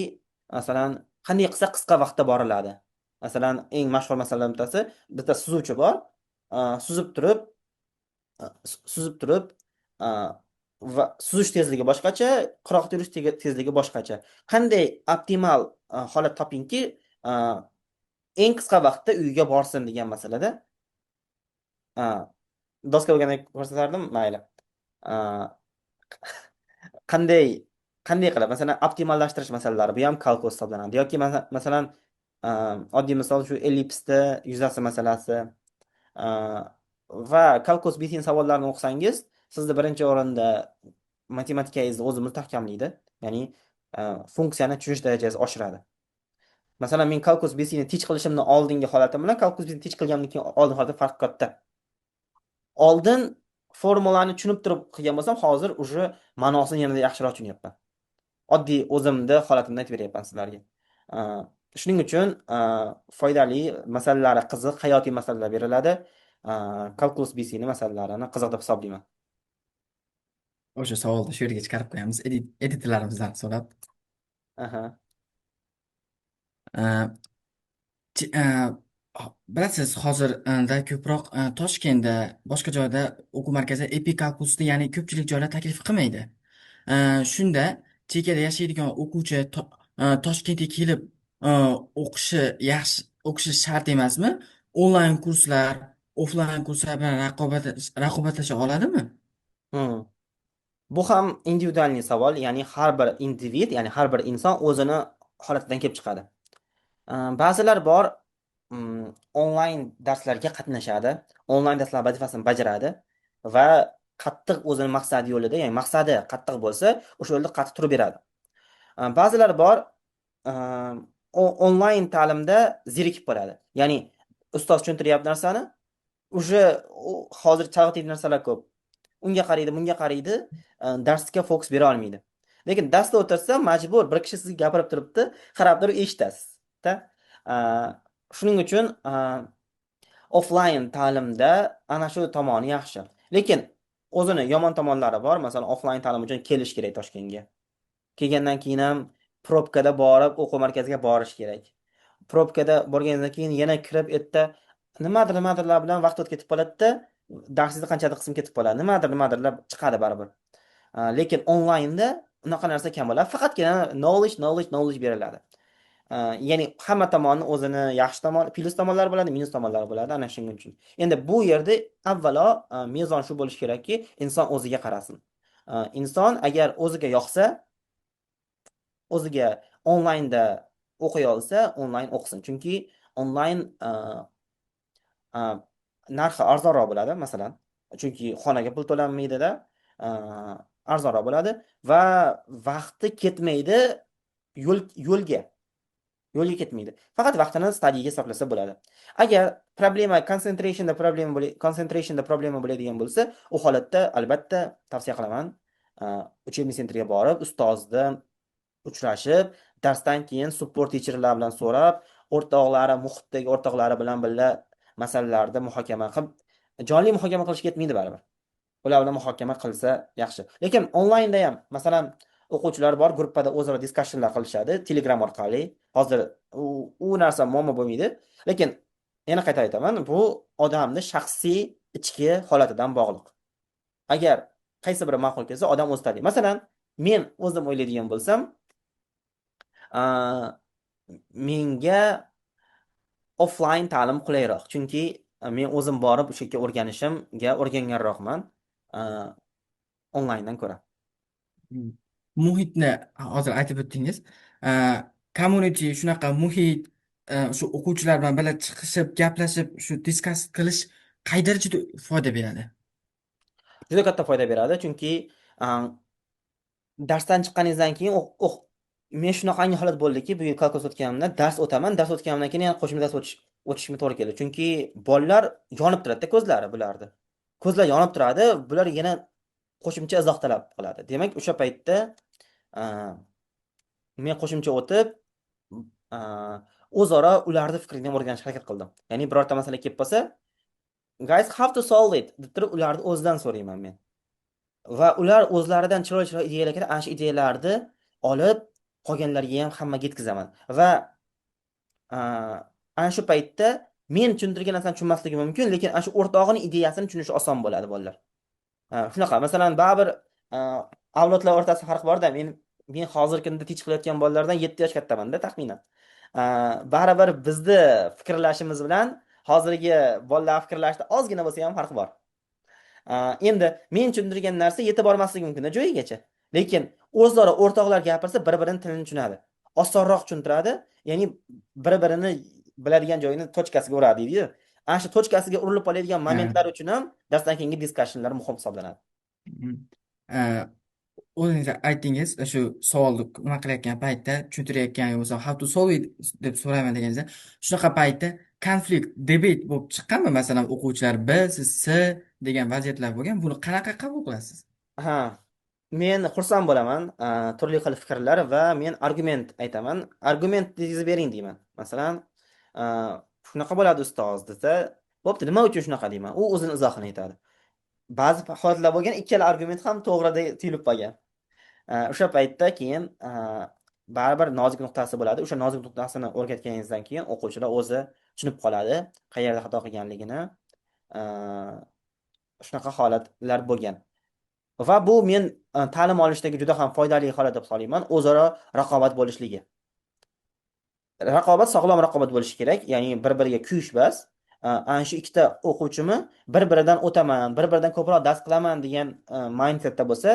masalan, qanday qilsa qisqa vaqtda boriladi. Masalan, eng mashhur masalalardan bittasi, bitta suzuvchi bor, suzib turib, suzib turib, va suzish tezligi boshqacha, quroqda yurish tezligi boshqacha. Qanday optimal holat topingki, eng qisqa vaqtda uyiga borsin degan masalada doska bo'lganda ko'rsatardim, mayli. Qanday qanday qilib, masalan, optimallashtirish masalalari, bu ham kalkulus hisoblanadi. Yoki masalan, oddiy misol shu ellipsda yuzasi masalasi va kalkulus bitin savollarini o'qisangiz, sizni birinchi o'rinda matematikaningizni o'zi mustahkamlaydi. Ya'ni funksiyani tushunish darajangizni oshiradi. Masalan, men kalkulus BC ni teach qilishimdan oldingi holatim bilan kalkulus BC ni teach qilganimdan keyin oldingi holatda farq katta. Oldin formulani tushunib turib qilgan bo'lsam, hozir уже ma'nosini yanada yaxshiroq tushunyapman. Oddiy o'zimda holatimni aytib beryapman sizlarga. Shuning uchun foydali masalalari qiziq, hayotiy masalalar beriladi. Calculus BC ni masalalarini qiziq deb hisoblayman. O'sha savolni shu yerga chiqarib qo'yamiz, editorlarimizdan so'rab. Aha. Bilasiz, hozirda ko'proq Toshkentda, boshqa joyda o'quv markazi Epikalkusni, ya'ni ko'pchilik joylar taklif qilmaydi. Shunda chekkada yashaydigan o'quvchi Toshkentga kelib o'qishi shart emasmi? Onlayn kurslar, offlayn kurslar bilan raqobatlasha oladimi? Hmm. Bu ham individualniy savol, ya'ni har bir individ, ya'ni har bir inson o'zini holatidan kelib chiqadi. Ba'zilar bor, onlayn darslarga qatnashadi, onlayn darslar vazifasini bajaradi va qattiq o'zini maqsadi yo'lida, ya'ni maqsadi qattiq bo'lsa, o'sha yo'lda qattiq turib beradi. Ba'zilar bor, onlayn ta'limda zerikib qoladi. Ya'ni ustoz tushuntiryapti narsani, уже hozir chalg'itadigan narsalar ko'p. Unga qaraydi, bunga qaraydi, darsga fokus bera olmaydi. Lekin darsda o'tirsa, majbur bir kishi sizga gapirib turibdi, qarab turib eshitasiz-da. Shuning uchun offline ta'limda ana shu tomoni yaxshi. Lekin o'zini yomon tomonlari bor. Masalan, offline ta'lim uchun kelish kerak Toshkentga. Kelgandan keyin ham probkada borib o'quv markaziga borish kerak. Probkada borgandan keyin yana kirib erta nimadirlar bilan vaqt o'tib ketib qoladi-da, darsingizni qanchadir qism ketib qoladi. Nimadirlar chiqadi baribir. Lekin onlaynda unaqa narsa kam bo'ladi. Faqatgina knowledge beriladi. Ya'ni hamma tomonni o'zini yaxshi tomon, plyus tomonlari bo'ladi, minus tomonlari bo'ladi, ana shuning uchun. Endi bu yerda avvalo mezon shu bo'lishi kerakki, inson o'ziga qarasin. Inson agar o'ziga yoqsa, o'ziga onlaynda o'qiy olsa, onlayn o'qisin. Chunki onlayn narxi arzonroq bo'ladi, masalan. Chunki xonaga pul to'lanmaydi-da, arzonroq bo'ladi va vaqti ketmaydi yo'lga ketmaydi. Faqat vaqtini stadiyaga sarflasa bo'ladi. Agar concentrationda problema bo'ladigan bo'lsa, u holatda albatta tavsiya qilaman, Учебный centrga borib, ustozda uchrashib, darsdan keyin support teacherlar bilan so'rab, o'rtoqlari, muhitdagi o'rtoqlari bilan birga masalalarni muhokama qilib, jonli muhokama qilish ketmaydi baribir. Ular bilan muhokama qilsa yaxshi. Lekin onlaynda ham, masalan, o'quvchilar bor, gruppada o'zaro diskussionlar qilishadi, Telegram orqali. Hozir u narsa muammo bo'lmaydi. Lekin yana qayta aytaman, bu odamning shaxsiy ichki holatidan bog'liq. Agar qaysi biri ma'qul kelsa, odam o'zi tanlaydi. Masalan, men o'zim o'ylaydigan bo'lsam, a, menga offline ta'lim qulayroq. Chunki men o'zim borib o'sha yerga o'rganganroqman onlayndan ko'ra. Mm. Muhitni hozir aytib o'tdingiz. Community shunaqa muhit, shu o'quvchilar bilan birga chiqishib, gaplashib, shu diskus qilish qay darajada foyda beradi? Juda katta foyda beradi, chunki a, darsdan chiqqaningizdan keyin men shunaqangi holat bo'ldiki, bu yil kolxoz o'tganimda dars o'taman, dars o'tganimdan keyin yana qo'shimcha dars o'tishimga to'g'ri keldi. Chunki bolalar yonib turadi-da ko'zlari bularni. Ko'zlar yonib turadi, bular yana qo'shimcha izoh talab qiladi. Demak, o'sha paytda a, men qo'shimcha o'tib, a, o'zaro ularning fikrini o'rganishga harakat qildim. Ya'ni birorta masala kelib qolsa, guys have to solve it deb turib ularni o'zidan so'rayman men. Va ular o'zlaridan chiroyli ideyalar keladi, ana shu ideyalarni olib qolganlarga ham hammaga yetkazaman. Va ana shu paytda men tushuntirgan narsani tushunmasligi mumkin, lekin ana shu o'rtog'ining ideyasini tushunishi oson bo'ladi bolalar. Shunaqa, masalan, baribir avlodlar o'rtasida farq bor-da. Men hozirgi kunda teach qilayotgan bolalardan 7 yosh kattaman-da taxminan. Baribir bizni fikrlashimiz bilan hozirgi bolalar fikrlashida ozgina bo'lsa ham farq bor. Endi men tushuntirgan narsa yetib bormasligi mumkin joyigacha. Lekin o'zlari o'rtoqlar gapirsa, bir-birining tilini tushunadi. Osonroq tushuntiradi, ya'ni bir-birini biladigan joyini tochkasiga uradi deydi. Ana shu tochkasiga urilib qoladigan Ha. momentlar uchun ham darsdan keyingi diskussionlar muhim hisoblanadi. Mm. Uh, O'zingiz aytdingiz, shu savolni nima qilayotgan paytda tushuntirayotgan bo'lsa, how to solve it deb so'rayman deganingizda, shunaqa paytda konflikt, debate bo'lib chiqqanmi? Masalan, o'quvchilar B, siz C degan vaziyatlar bo'lgan. Buni qanaqa qabul qilasiz? Ha, men xursand bo'laman, turli xil fikrlar va men argument aytaman. Argumentingizni bering deyman. Masalan, shunaqa bo'ladi ustoz desa, bo'pti, nima uchun shunaqa deyman. U o'zini izohini aytadi. Ba'zi holatlar bo'lgan, ikkala argument ham to'g'rida tuyulib qolgan. O'sha paytda keyin baribir nozik nuqtasi bo'ladi. O'sha nozik nuqtasini o'rgatganingizdan keyin o'quvchilar o'zi tushunib qoladi, qayerda xato qilganligini. Shunaqa holatlar bo'lgan. Va bu men ta'lim olishdagi juda ham foydali holat deb hisoblayman, o'zaro raqobat bo'lishligi. Raqobat sog'lom raqobat bo'lishi kerak, ya'ni bir-biriga kuyish bas. Ana shu ikkita o'quvchimi bir-biridan o'taman, bir-biridan ko'proq dars qilaman degan mindsetda bo'lsa,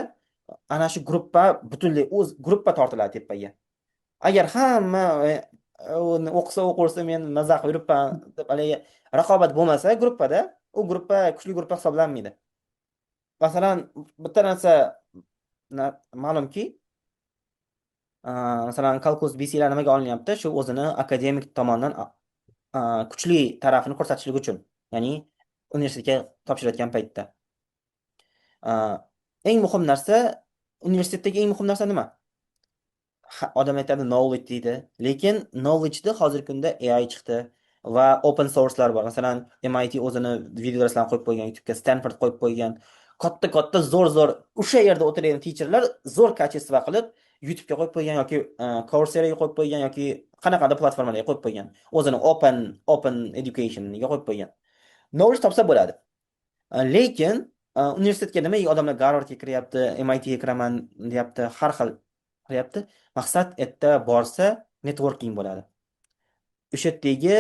ana shu gruppa butunlay o'z gruppa tortiladi tepaga. Agar hamma o'qisa o'qursa men maza qilib yuribman deb haligi raqobat bo'lmasa gruppada, u gruppa kuchli gruppa hisoblanmaydi. Masalan, bitta narsa ma'lumki, masalan, kolxoz BClar nimaga olinyapti? Shu o'zini akademik tomondan kuchli tarafini ko'rsatishlik uchun, ya'ni universitetga topshirayotgan paytda. Eng muhim narsa, universitetdagi eng muhim narsa nima? Odam aytadi knowledge deydi, lekin knowledge'da hozirgi kunda AI chiqdi va open source'lar bor. Masalan, MIT o'zini video darslarni qo'yib qo'ygan, YouTube'ga Stanford qo'yib qo'ygan. Katta zo'r o'sha yerda o'tirgan teacherlar zo'r kачество qilib YouTube'ga qo'yib qo'ygan yoki Courseraga qo'yib qo'ygan yoki qanaqadir platformalarga qo'yib qo'ygan. O'zini open education'ga qo'yib qo'ygan. Knowledge topsa bo'ladi. Lekin universitetga nimaga odamlar Harvardga kiryapti, MITga kiraman deyapti, har xil qilyapti. Maqsad erta borsa networking bo'ladi. O'sha yerdagi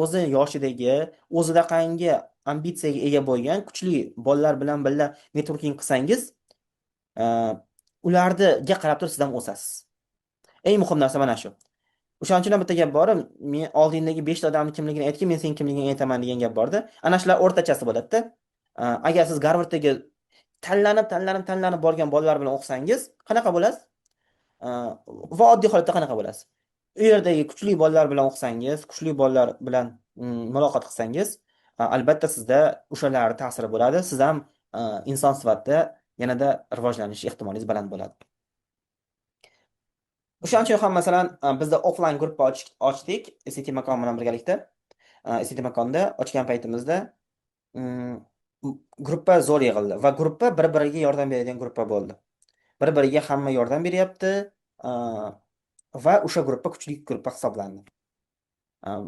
o'zi yoshidagi, o'zida qangi ambitsiyaga ega bo'lgan kuchli bolalar bilan birga networking qilsangiz, ularga qarab turib siz ham o'sasiz. Eng muhim narsa mana shu. O'shaning uchun bitta gap bor, men oldingdagi 5 ta odamning kimligini aytgin, men sening kimligingni aytaman degan gap borda. Ana shular o'rtachasi bo'ladi-da. Agar siz Harvarddagi tanlanib borgan bolalar bilan o'qisangiz, qanaqa bo'lasiz? Va oddiy holatda qanaqa bo'lasiz? U yerdagi kuchli bolalar bilan o'qisangiz, kuchli bolalar bilan muloqot qilsangiz, albatta sizda o'shalar ta'siri bo'ladi. Siz ham inson sifatida yanada rivojlanish ehtimoliniz baland bo'ladi. O'shaning uchun ham masalan bizda offline gruppa ochdik SCT makon bilan birgalikda. SCT makonda ochgan paytimizda mm, gruppa zo'r yig'ildi va gruppa bir-biriga yordam beradigan gruppa bo'ldi. Bir-biriga hamma yordam beryapti va o'sha gruppa kuchli gruppa hisoblandi.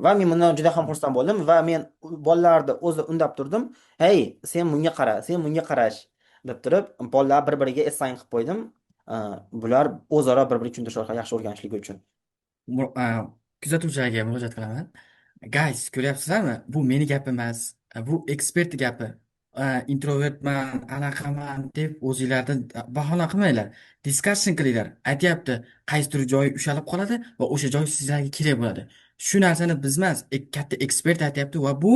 Va men bundan juda ham xursand bo'ldim va men bolalarni o'zi undab turdim. Hey, sen bunga qara, sen bunga qarash deb turib, bolalar bir-biriga assign qilib qo'ydim. Bular o'zaro bir-biriga tushuntirish orqali yaxshi o'rganishligi uchun. Mu- a, Kuzatuvchilarga murojaat qilaman. Guys, ko'ryapsizlarmi? Bu meni gapim emas. Bu ekspert gapi. Introvertman, anaqaman deb o'zinglardan bahona qilmanglar. Discussion qilinglar. Aytyapti, qaysidir joyi ushalib qoladi va o'sha joy sizlarga kerak bo'ladi. Shu narsani biz emas, katta ekspert aytyapti va bu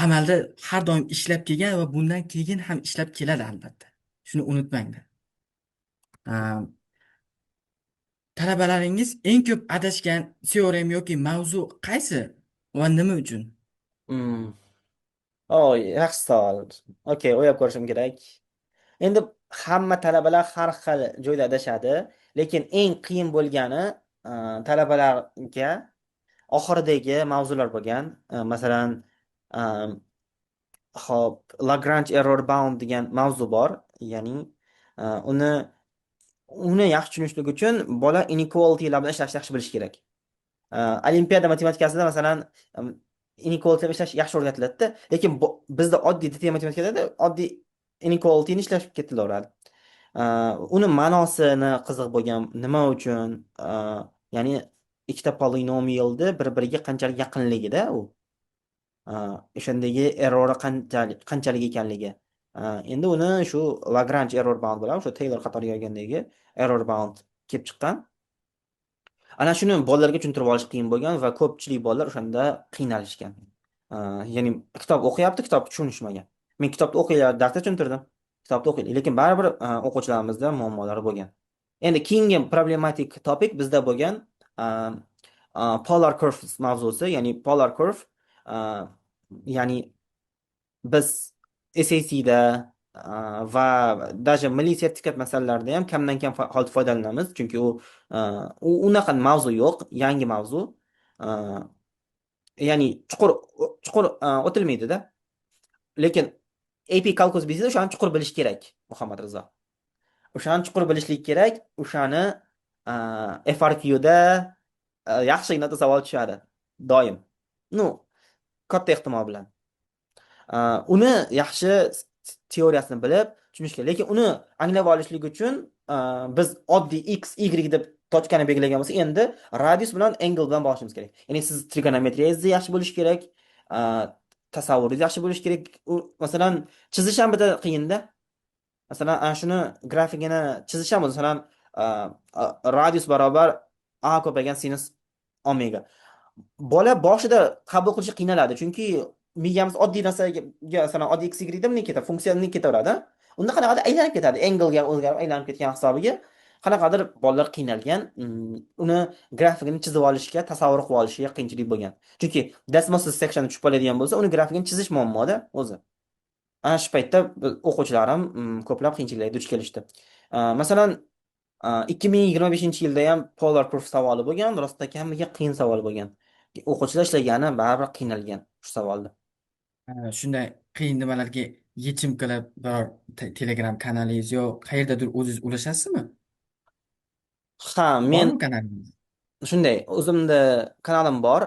amalda har doim ishlab kelgan va bundan keyin ham ishlab keladi albatta. Shuni unutmanglar. Talabalaringiz eng ko'p adashgan teorem yoki mavzu qaysi va nima uchun? Hmm. Yaxshi savol. Okey, o'ylab ko'rishim kerak. Endi hamma talabalar har xil joyda adashadi, lekin eng qiyin bo'lgani talabalarga oxiridagi mavzular bo'lgan. Masalan, hop, Lagrange error bound degan mavzu bor. Ya'ni uni yaxshi tushunishlik uchun bola inequality'lar bilan ishlashni yaxshi bilish kerak. Olimpiada matematikasida masalan inequality bilan ishlash yaxshi o'rgatiladi, lekin bizda oddiy detail matematikada oddiy inequality'ni ishlash ketilaveradi. Uni ma'nosini qiziq bo'lgan, nima uchun, ya'ni ikkita polinomialni bir-biriga qanchalik yaqinligida u o'shandagi errori qanchalik ekanligi. Endi uni shu Lagrange error bound bilan o'sha Taylor qatoriga olgandagi error bound kelib chiqqan. Ana shuni bolalarga tushuntirib olish qiyin bo'lgan va ko'pchilik bolalar o'shanda qiynalishgan. Ya'ni kitob o'qiyapti, kitobni tushunishmagan. Men kitobni o'qinglar, darsda tushuntirdim. Kitobni o'qinglar, lekin baribir o'quvchilarimizda muammolari bo'lgan. Endi keyingi problematik topik bizda bo'lgan polar curves mavzusi, ya'ni polar curve, ya'ni biz SATda va даже milliy sertifikat masalalarida ham kamdan kam holda foydalanamiz, chunki unaqa mavzu yo'q, yangi mavzu. Ya'ni chuqur o'tilmaydi-da. Lekin AP Calculus bizda o'shani chuqur bilish kerak, Muhammad Rizo. O'shani chuqur bilishlik kerak, o'shani FRQda yaxshigina savol tushadi doim. Ну, katta ehtimol bilan. Uni yaxshi teoriyasini bilib tushunish kerak. Lekin uni anglab olishlik uchun biz oddiy x, y deb tochkani belgilagan bo'lsak, endi radius bilan angle bilan boshlashimiz kerak. Ya'ni siz trigonometriyangizni yaxshi bo'lish kerak, tasavvuringiz yaxshi bo'lish kerak. Masalan, chizish ham bitta qiyinda. Masalan, ana shuni grafikini chizish ham masalan radius barobar a ko'paygan sinus omega. Bola boshida qabul qilishi qiynaladi, chunki miyamiz oddiy narsaga, masalan, oddiy x, y deb ketadi, funksiyani ketaveradi. Unda qanaqadir aylanib ketadi, angle-ga o'zgarib aylanib ketgan hisobiga qanaqadir bolalar qiynalgan. Uni grafikini chizib olishga, tasavvur qilib olishga qiyinchilik bo'lgan. Chunki Desmos's section tushib qoladigan bo'lsa, uni grafikini chizish muammoda o'zi. Ana shu paytda o'quvchilarim ko'plab qiyinchiliklarga duch kelishdi. Masalan, 2025-yilda ham polar curve savoli bo'lgan, rostdan-kamiga qiyin savol bo'lgan. O'quvchilar ishlagani baribir qiynalgan shu savolda. Shunday qiyin nimalarga yechim qilib biror Telegram kanalingiz yo qayerdadir o'zingiz ulashasizmi? Ha, men Bormi kanalingiz? shunday, o'zimda kanalim bor.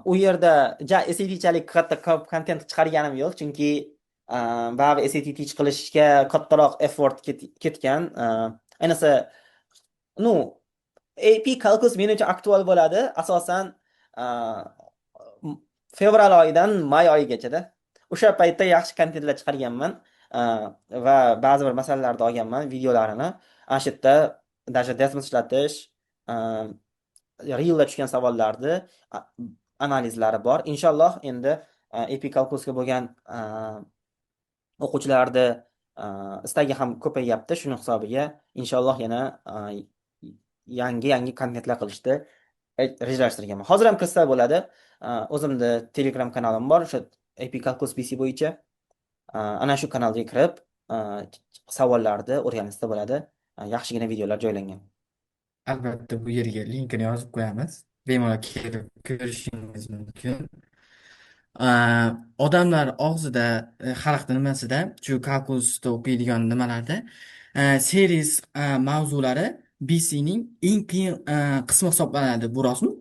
U yerda SATchalik katta kontent chiqarganim yo'q, chunki baribir SAT qilishga kattaroq effort ketgan. Ayniqsa, AP Calculus men uchun aktual bo'ladi, asosan fevral oyidan may oyigacha-da. O'sha paytda yaxshi kontentlar chiqarganman va ba'zi bir masalalarni olganman videolarini. Ana shu yerda даже Desmos ishlatish, realda tushgan savollarni analizlari bor. Inshaalloh endi AP Calculusga bo'lgan o'quvchilarni istagi ham ko'payyapti. Shuning hisobiga inshaalloh yana yangi kontentlar qilishni rejalashtirganman. Hozir ham kirsa bo'ladi. O'zimda Telegram kanalim bor, o'sha AP Calculus BC bo'yicha. Ana shu kanalga kirib e, savollarni o'rganishsa bo'ladi. Yaxshigina videolar joylangan. Albatta bu yerga linkini yozib qo'yamiz. Bemalol kelib ko'rishingiz mumkin. Odamlar og'zida, xalq nimasida, shu kalkulusda o'qiydigan nimalarda series mavzulari BC'ning eng qiyin qismi hisoblanadi. Bu rostmi?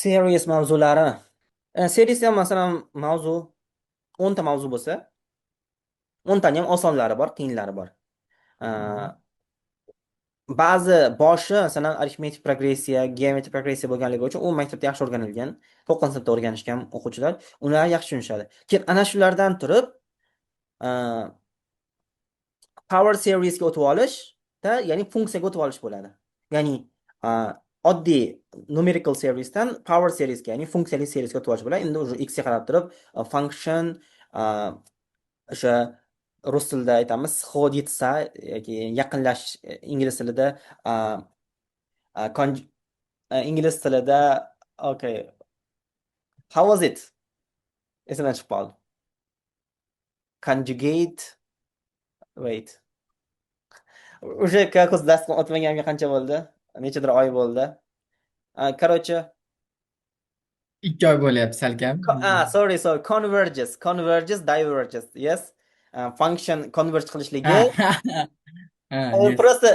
Serious mavzulari. Serious ham masalan mavzu 10 ta mavzu bo'lsa, 10 tani ham osonlari bor, qiyinlari bor. A, Ba'zi boshi masalan arifmetik progressiya, geometrik progressiya bo'lganligi uchun u maktabda yaxshi o'rganilgan. 9 sinfda o'rganishgan o'quvchilar, ular yaxshi tushunishadi. Keyin ana shulardan turib, a, power seriesga o'tib olishda, ya'ni funksiyaga o'tib olish bo'ladi. Ya'ni a, oddiy numerical seriesdan power seriesga, ya'ni funksiyali seriesga o'tib olish bo'ladi. Endi o'sha x ga qarab turib, function, a, o'sha rus tilida aytamiz sходится yoki yaqinlashish, ingliz tilida a, a, conj- ingliz tilida okay, how was it? Esimdan chiqib qoldi. Conjugate, wait. O'sha kurs darsga o'tmaganiga qancha bo'ldi? Nechadir oy bo'ldi. Короче, 2 oy bo'lyapti salkam. sorry, converges, diverges, yes. Function converge qilishligi, Ha, yes. просто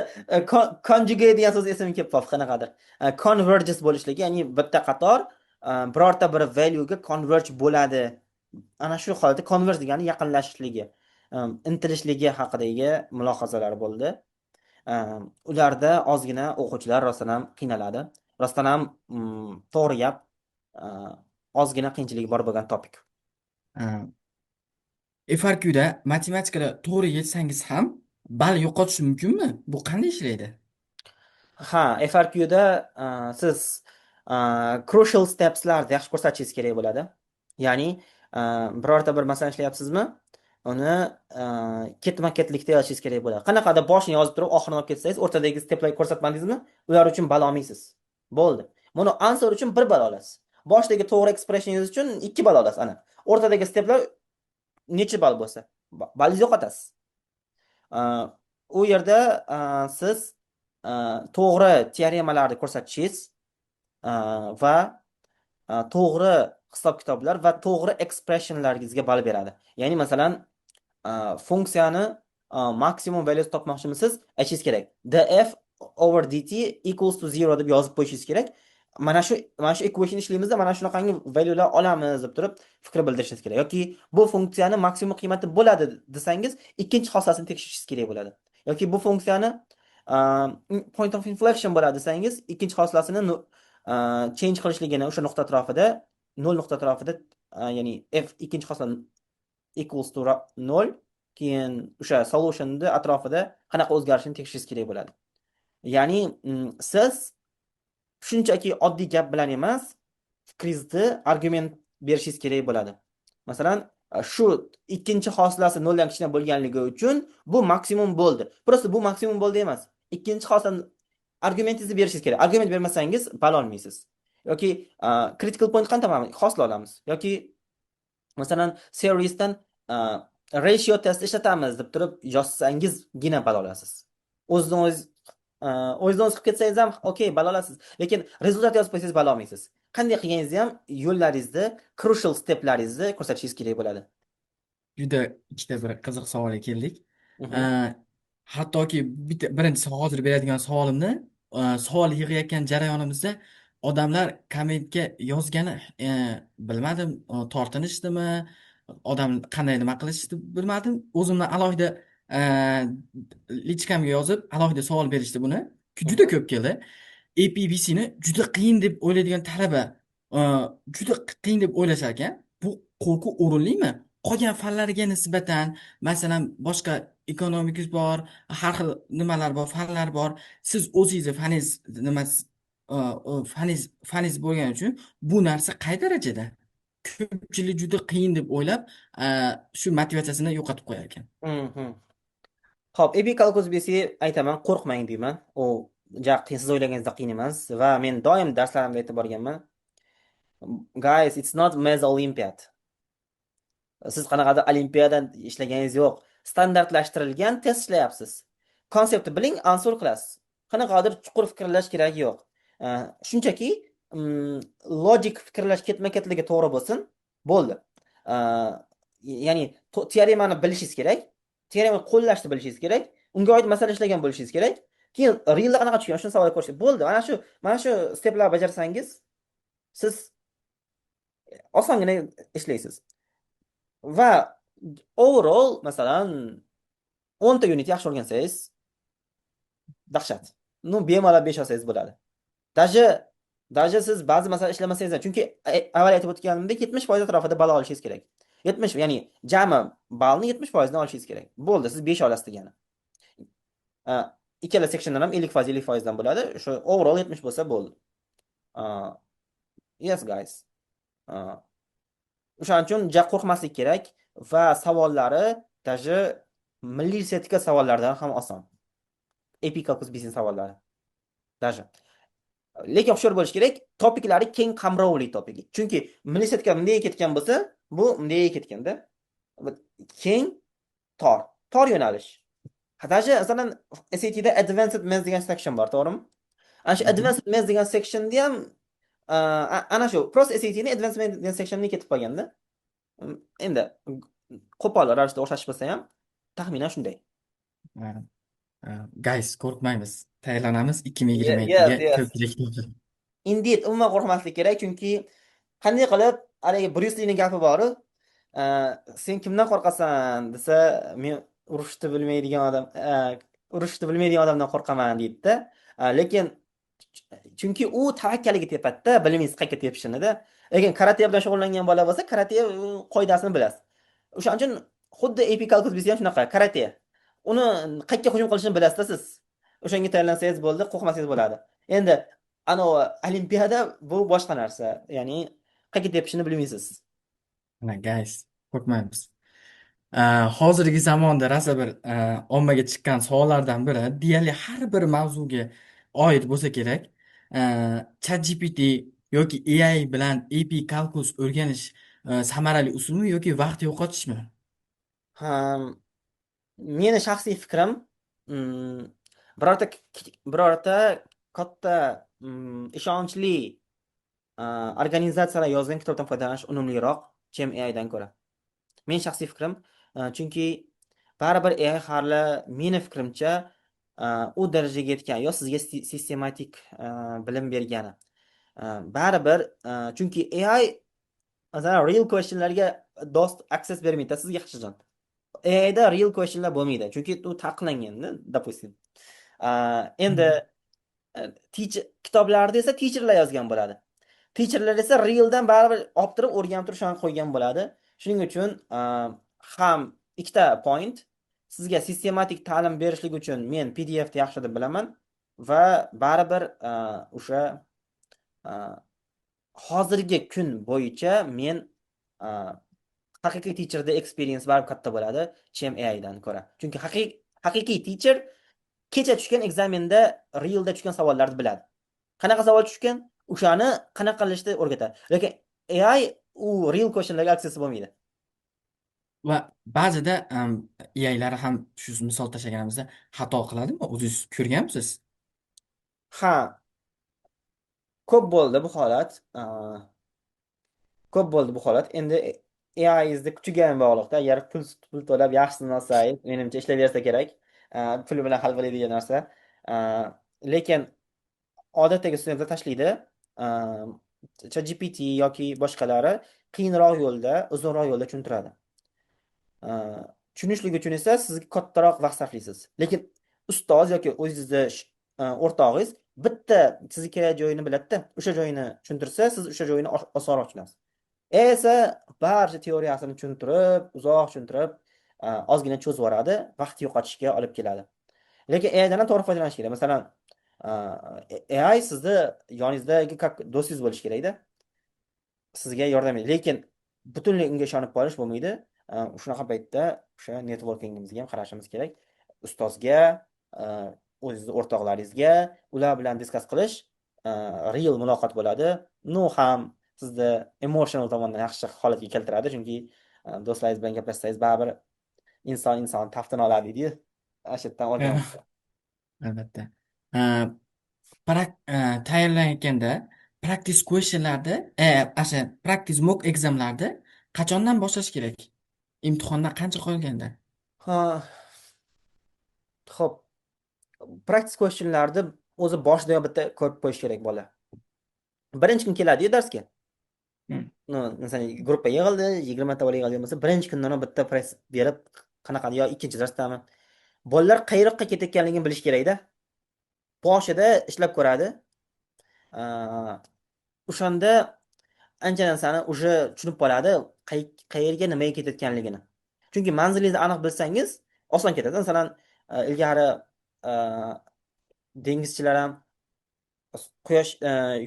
conjugate degan so'z esimga kelib qoldi qanaqadir. Converges bo'lishligi, ya'ni bitta qator birorta bir valuega converge bo'ladi. Ana shu holatda converge degani yaqinlashishligi, intilishligi haqidagi mulohazalar bo'ldi. Ularda ozgina o'quvchilar rostdan ham qiynaladi. Rostdan ham to'g'ri gap, ozgina qiyinchiligi bor bo'lgan topik. FRQda matematikada to'g'ri yetsangiz ham ball yo'qotish mumkinmi? Bu qanday ishlaydi? Ha, FRQda siz crucial stepslarni yaxshi ko'rsatishingiz kerak bo'ladi. Ya'ni birorta bir masala ishlayapsizmi? Uni ketma-ketlikda yozishingiz kerak bo'ladi. Qanaqadir boshini yozib turib, oxirini olib ketsangiz, o'rtadagi steplarni ko'rsatmadingizmi? Ular uchun ball olmaysiz. Bo'ldi. Buni answer uchun 1 ball olasiz. Boshdagi to'g'ri expressioningiz uchun 2 ball olasiz ana. O'rtadagi steplar necha ball bo'lsa, ballingizni yo'qotasiz. U yerda siz to'g'ri teoremalarni ko'rsatishingiz va to'g'ri hisob-kitoblar va to'g'ri expressionlaringizga ball beradi. Ya'ni masalan, funksiyani maksimum valyusi topmoqchimisiz, aytishingiz kerak. df over dt equals to 0 deb yozib qo'yishingiz kerak. Mana shu equation ishlaymizda mana shunaqangi valyular olamiz deb turib fikr bildirishingiz kerak. Yoki bu funksiyani maksimum qiymati bo'ladi desangiz, ikkinchi xoslasini tekshirishingiz kerak bo'ladi. Yoki bu funksiyani point of inflection bo'ladi desangiz, ikkinchi xoslasini change qilishligini o'sha nuqta atrofida, 0 nuqta atrofida, ya'ni f ikkinchi xosla equals to 0, keyin o'sha solutionni atrofida qanaqa o'zgarishini tekshirishingiz kerak bo'ladi. Ya'ni siz shunchaki oddiy gap bilan emas, fikringizni argument berishingiz kerak bo'ladi. Masalan, shu ikkinchi xoslasi 0 dan kichkina bo'lganligi uchun bu maksimum bo'ldi. Prosta bu maksimum bo'ldi emas. Ikkinchi xoslani argumentingizni berishingiz kerak. Argument bermasangiz ball olmaysiz. Yoki critical point qanday xosla olamiz. Yoki masalan, seriesdan ratio test ishlatamiz deb turib yozsangizgina ball olasiz. O'zingiz qilib ketsangiz ham okey, ball olasiz. Lekin rezultat yozib qo'ysangiz ball olmaysiz. Qanday qilganingizni ham yo'llaringizni, crucial steplaringizni ko'rsatishingiz kerak bo'ladi. Juda ikkita bir qiziq savolga keldik. Mhm. Hattoki birinchi hozir beradigan savolimni savol yig'ayotgan jarayonimizda odamlar kommentga yozgani bilmadim, tortinishdimi, odam qanday nima qilishni bilmadim. O'zimdan alohida lichkamga yozib alohida savol berishdi buni. Juda ko'p keldi. APBCni juda qiyin deb o'ylaydigan talaba juda qiyin deb o'ylashar ekan. Bu qo'rquv o'rinlimi? Qolgan fanlarga nisbatan, masalan, boshqa ekonomik bor, har xil nimalar bor, fanlar bor. Siz o'zingizni faningiz bo'lgani uchun bu narsa qay darajada? Ko'pchilik juda qiyin deb o'ylab, shu motivatsiyasini yo'qotib qo'yar ekan. Mhm. Xo'p, AB Calculus BC aytaman, qo'rqmang deyman. U qiyin, siz o'ylaganingizda qiyin emas va men doim darslarimda aytib borganman. Guys, it's not Math Olympiad. Siz qanaqadir olimpiada ishlaganingiz yo'q. standartlashtirilgan test ishlayapsiz. Konseptni biling, answer qilasiz. Qanaqadir chuqur fikrlash kerak yo'q. Shunchaki mm, logik fikrlash ketma-ketligi to'g'ri bo'lsin, bo'ldi. Uh, Ya'ni teoremani bilishingiz kerak, teoremani qo'llashni bilishingiz kerak, unga oid masala ishlagan bo'lishingiz kerak. Keyin realda qanaqa tushgan, shuni savol ko'rishga bo'ldi. Mana shu steplarni bajarsangiz, siz osongina ishlaysiz. Va overall, masalan, 10 ta unit yaxshi o'rgansangiz, dahshat. Bemalol 5 olsangiz bo'ladi. Даже Даже siz ba'zi masala ishlamasangiz ham, chunki avval aytib o'tganimdek 70% atrofida ball olishingiz kerak. 70, ya'ni jami ballni 70% dan olishingiz kerak. Bo'ldi, siz 5 olasiz degani. Ikkala sectiondan ham 50% dan bo'ladi. Shu overall 70 bo'lsa bo'ldi. Yes guys. O'shaning uchun qo'rqmaslik kerak va savollari даже milliy sertifikat savollaridan ham oson. Epic biznes savollari. Даже. Lekin hushyor bo'lish kerak, topiklari keng qamrovli topik. Chunki milliy sertifikat bunday ketgan bo'lsa, bu bunday ketganda. Keng, tor yo'nalish. Даже masalan SATda Advanced Maths degan section bor, to'g'rimi? Ana shu Advanced Maths degan sectionni ham ana shu Prost SATni Advanced Maths degan sectionni ketib qolganda, endi qo'pol ravishda o'xshash bo'lsa ham taxminan shunday. Guys, qo'rqmaymiz. Tayyorlanamiz Yes, 2027ga yes. ko'pchilik. Indeed, umuman qo'rqmaslik kerak, chunki qanday qilib haligi Bruce Lining gapi bor-ku, sen kimdan qo'rqasan desa, men urushni bilmaydigan odamdan qo'rqaman deydi-da. Lekin chunki u tavakkaliga tepadi-da, bilmaysiz qayerga tepishini-da. Lekin karate bilan shug'ullangan bola bo'lsa, karate qoidasini bilasiz. O'shaning uchun xuddi epical biznes ham shunaqa, karate. Uni qayerga hujum qilishini bilasizda siz. O'shanga tayyorlansangiz bo'ldi, qo'rqmasangiz bo'ladi. Endi olimpiada bu boshqa narsa. Ya'ni qayerga tepishini bilmaysiz. Mana guys, qo'rqmaymiz. Hozirgi zamonda rosa bir ommaga chiqqan savollardan biri deyarli har bir mavzuga oid bo'lsa kerak. ChatGPT yoki AI bilan AP Calculus o'rganish samarali usulmi yoki vaqt yo'qotishmi? Meni shaxsiy fikrim, birorta birorta katta ishonchli organizatsiyalar yozgan kitobdan foydalanish unumliroq AI dan ko'ra. Men shaxsiy fikrim, chunki baribir AI hali meni fikrimcha u darajaga yetgan yo sizga sistematik bilim bergani. Baribir, chunki AI masalan real questionlarga dost access bermaydi sizga yaxshijon. AIda real questionlar bo'lmaydi, chunki u taqiqlanganda, допустим. Endi kitoblarda esa teacherlar yozgan bo'ladi. Teacherlar esa realdan baribir olib turib o'rganib turib shuni qo'ygan bo'ladi. Shuning uchun ham ikkita point, sizga sistematik ta'lim berishlik uchun men PDF ni yaxshi deb bilaman va baribir o'sha hozirgi kun bo'yicha men haqiqiy teacherda experience baribir katta bo'ladi, chem AI dan ko'ra. Chunki haqiqiy teacher kecha tushgan ekzamenda realda tushgan savollarni biladi. Qanaqa savol tushgan, o'shani qanaqa qilishni o'rgatadi. Lekin AI u real questionlarga access bo'lmaydi. Va ba'zida AIlar ham shu misol tashlaganimizda xato qiladimi? O'zingiz ko'rganmisiz? Ha, ko'p bo'ldi bu holat. Ko'p bo'ldi bu holat. Endi AI'ingizni kuchiga ham bog'liqda. Agar pul to'lab yaxshisini olsangiz, menimcha ishlayversa kerak. Pul bilan hal bo'ladigan narsa. Lekin odatdagi studentlar tashlaydi. ChatGPT yoki boshqalari qiyinroq yo'lda, uzunroq yo'lda tushuntiradi. Tushunishlik uchun esa sizga kattaroq vaqt sarflaysiz. Lekin ustoz yoki o'zingizni o'rtog'ingiz bitta sizga kerak joyini biladi-da, o'sha joyini tushuntirsa, siz o'sha joyini osonroq tushunasiz. Esa barcha teoriyasini tushuntirib, uzoq tushuntirib, ozgina cho'zib yuboradi, vaqt yo'qotishga olib keladi. Lekin AI dan ham to'g'ri foydalanish kerak. Masalan, AI sizni yoningizdagi do'stingiz bo'lishi kerak-da. Sizga yordam beradi. Lekin butunlay unga ishonib qolish bo'lmaydi. Shunaqa paytda o'sha networkingimizga ham qarashimiz kerak. Ustozga, o'zingizning o'rtoqlaringizga, ular bilan discuss qilish real muloqot bo'ladi. Ham sizni emotional tomondan yaxshi holatga keltiradi, chunki do'stlaringiz bilan gaplashsangiz baribir inson taftini oladi deydi-yu. Ana shu yerdan olgan. Albatta. Э, tayyorlanayotganda practice questionlarda, asha practice mock examlarda qachondan boshlash kerak? Imtihondan qancha qolganda? Ha, ho'p. Practice questionlarni o'zi boshidayoq bitta ko'rib qo'yish kerak bola. Birinchi kun keladi-yu darsga. Hmm. No, masalan, gruppa yig'ildi, 20 ta bola yig'ilgan bo'lsa, birinchi kundanoq bitta press berib, qanaqa yo ikkinchi darsdami. Bolalar qayoqqa ketayotganligini bilish kerak-da. Boshida ishlab ko'radi. O'shanda ancha narsani уже tushunib qoladi, qayerga nimaga ketayotganligini. Chunki manzilingizni aniq bilsangiz, oson ketadi. Masalan, ilgari e, dengizchilar ham quyosh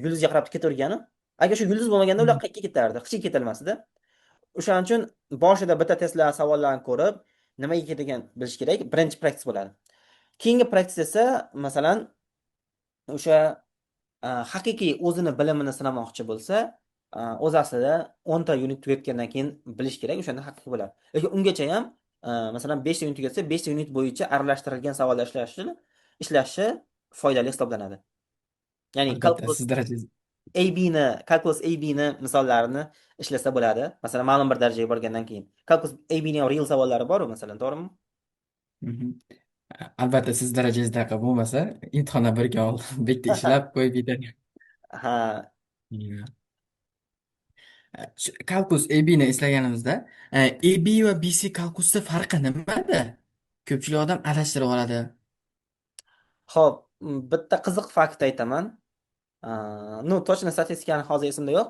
yulduzga qarab ketavergani, agar shu yulduz bo'lmaganda ular qayerga ketardi? Hech yerga ketolmasdi. O'shaning uchun boshida bitta testlar, savollarni ko'rib, nimaga ketgan bilish kerak. Birinchi praktis bo'ladi. Keyingi praktis esa, masalan, o'sha haqiqiy o'zini bilimini sinamoqchi bo'lsa, o'z aslida 10 ta unit tugatgandan keyin bilish kerak, o'shanda haqiqiy bo'ladi. Lekin ungacha ham masalan 5 ta unit tugatsa, 5 ta unit bo'yicha aralashtirilgan savollar ishlashi foydali hisoblanadi. Ya'ni Albatta, siz darajangiz. Calculus AB'ni misollarini ishlasa bo'ladi. Masalan, ma'lum bir darajaga borgandan keyin. Calculus AB'ning ham real savollari bor-ku, masalan, to'g'rimi? Mhm. Albatta, siz darajangizdaqa bo'lmasa, imtihondan birga ol. Bitta ishlab qo'yib yetadi. Ha, Yeah. Kalkus AB'ni eslaganimizda, AB va BC kalkusda farqi nimada? Ko'pchilik odam adashtirib oladi. xo'p, bitta qiziq fakt aytaman. Ну, точно statistikani hozir esimda yo'q.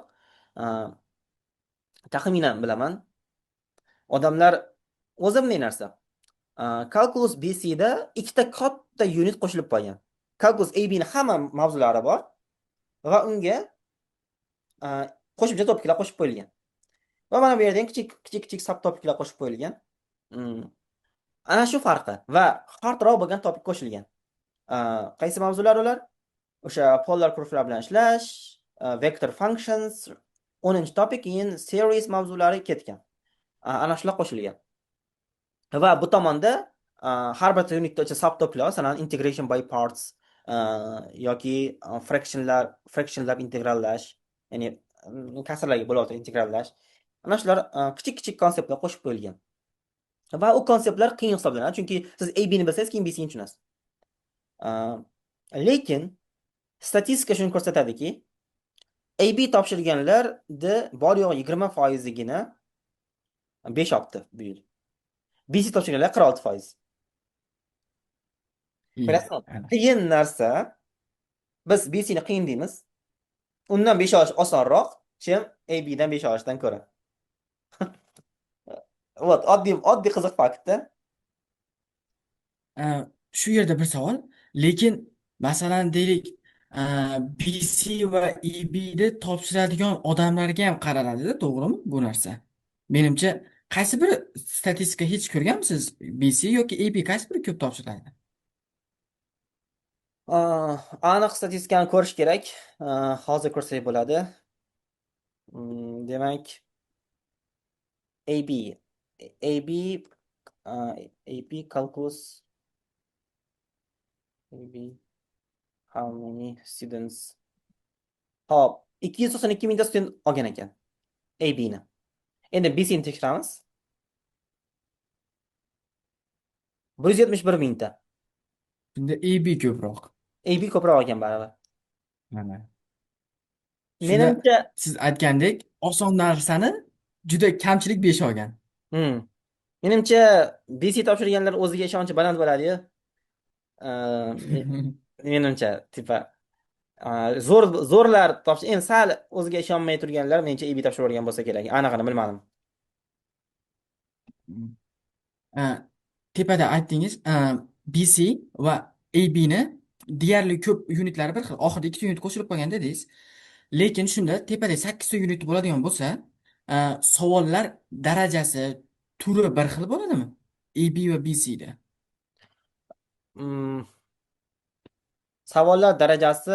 Taxminan bilaman. Odamlar o'zimning narsa. Calculus BC'da ikkita katta unit qo'shilib qolgan. Calculus AB'ning hamma mavzulari bor va unga qo'shimcha topiklar qo'shib qo'yilgan. Va mana bu yerda ham kichik kichik subtopiklar qo'shib qo'yilgan. Ana shu farqi va hardroq bo'lgan topik qo'shilgan. Qaysi mavzular ular? O'sha polar kurvlar bilan ishlash, vector functions, 10-topik keyin series mavzulari ketgan. Ana shular qo'shilgan. Va bu tomonda har bir unitda o'sha subtopiklar, masalan, integration by parts yoki fractionlar integrallash, ya'ni kasrlarga bo'layotgan integrallash. Ana shular kichik kichik konseptlar qo'shib qo'yilgan. Va u konseptlar qiyin hisoblanadi, chunki siz AB ni bilsangiz, keyin BC ni tushunasiz. Lekin statistika shuni ko'rsatadiki, AB topshirganlarni bor yo'g'i 20%igina 5 olibdi bu yil. BC topshirganlar 46%. Iya, Ko'rasizmi? Qiyin narsa. Biz BC ni qiyin deymiz. Undan 5 olish osonroq, chem AB dan 5 olishdan ko'ra. Вот, oddiy qiziq faktda. Shu yerda bir savol. Lekin masalan deylik, BC va EBni topshiradigan odamlarga ham qaraladi, to'g'rimi bu narsa? Menimcha, qaysi biri statistika hech ko'rganmisiz? BC yoki EB qaysi biri ko'p topshiradi? Aniq statistikani ko'rish kerak. Hozir ko'rsak bo'ladi. Demak, AB AB AB calculus AB how many students? Hop, 292 mingta student olgan ekan AB ni. Endi BC ni tekshiramiz. 171 mingta. Shunda EB ko'proq. AB ko'proq olgan baribir. Mana. Shunda Menimcha, siz aytgandek, oson narsani juda kamchilik besh olgan. menimcha BC topshirganlar o'ziga ishonchi baland bo'ladi-yu. Menimcha, tipa zo'rlar endi sal o'ziga ishonmay turganlar menimcha AB topshirgan bo'lsa kerak. Anig'ini bilmadim. Tepada aytdingiz, BC va ABni deyarli ko'p unitlari bir xil. Oxirida ikkita unit qo'shilib qolgan dedingiz. Lekin shunda tepada 8 ta unit bo'ladigan bo'lsa, savollar darajasi, turi bir xil bo'ladimi? AB va BCda. Mm, Savollar darajasi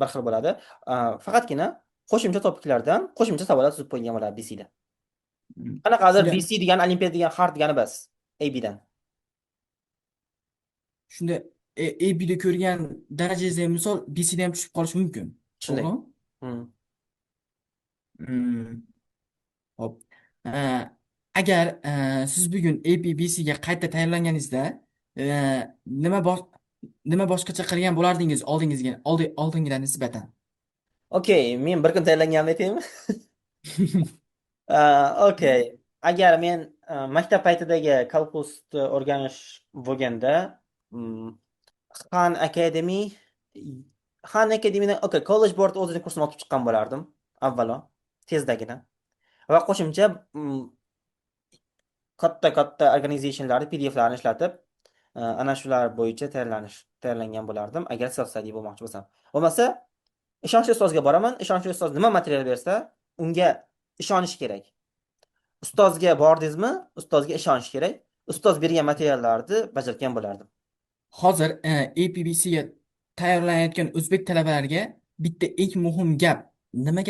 bir xil bo'ladi. Faqatgina qo'shimcha topiklardan qo'shimcha savollar tuzib qo'yilgan bo'ladi BCda. Qanaqadir Shunga BC degan olimpiya degan harf degani bas. ABdan. shunda AB'da ko'rgan darajangizda misol BC'da ham tushib qolishi mumkin. Shunday. To'g'rimi? Hmm. Hmm. Hop. Eh, Agar siz bugun APBC'ga qayta tayyorlanganingizda nima nima boshqacha qilgan bo'lardingiz oldingidan nisbatan? Okey, men bir kun tayyorlanganimni aytaymi? Okey. Agar men maktab paytidagi kalkusni o'rganish bo'lganda, mm, Khan Academy Khan Academy'dan okey, College Board o'zini kursini o'qib chiqqan bo'lardim, avvalo, tezdagina. Va qo'shimcha katta organizationlarni PDFlarni ishlatib, ana shular bo'yicha tayyorlangan bo'lardim, agar self study bo'lmoqchi bo'lsam. Bo'lmasa, ishonchli ustozga boraman, ishonchli ustoz nima material bersa, unga ishonish kerak. Ustozga bordingizmi, ustozga ishonish kerak. Ustoz bergan materiallarni bajargan bo'lardim. Hozir APBC'ga tayyorlanayotgan o'zbek talabalariga bitta eng muhim gap, nima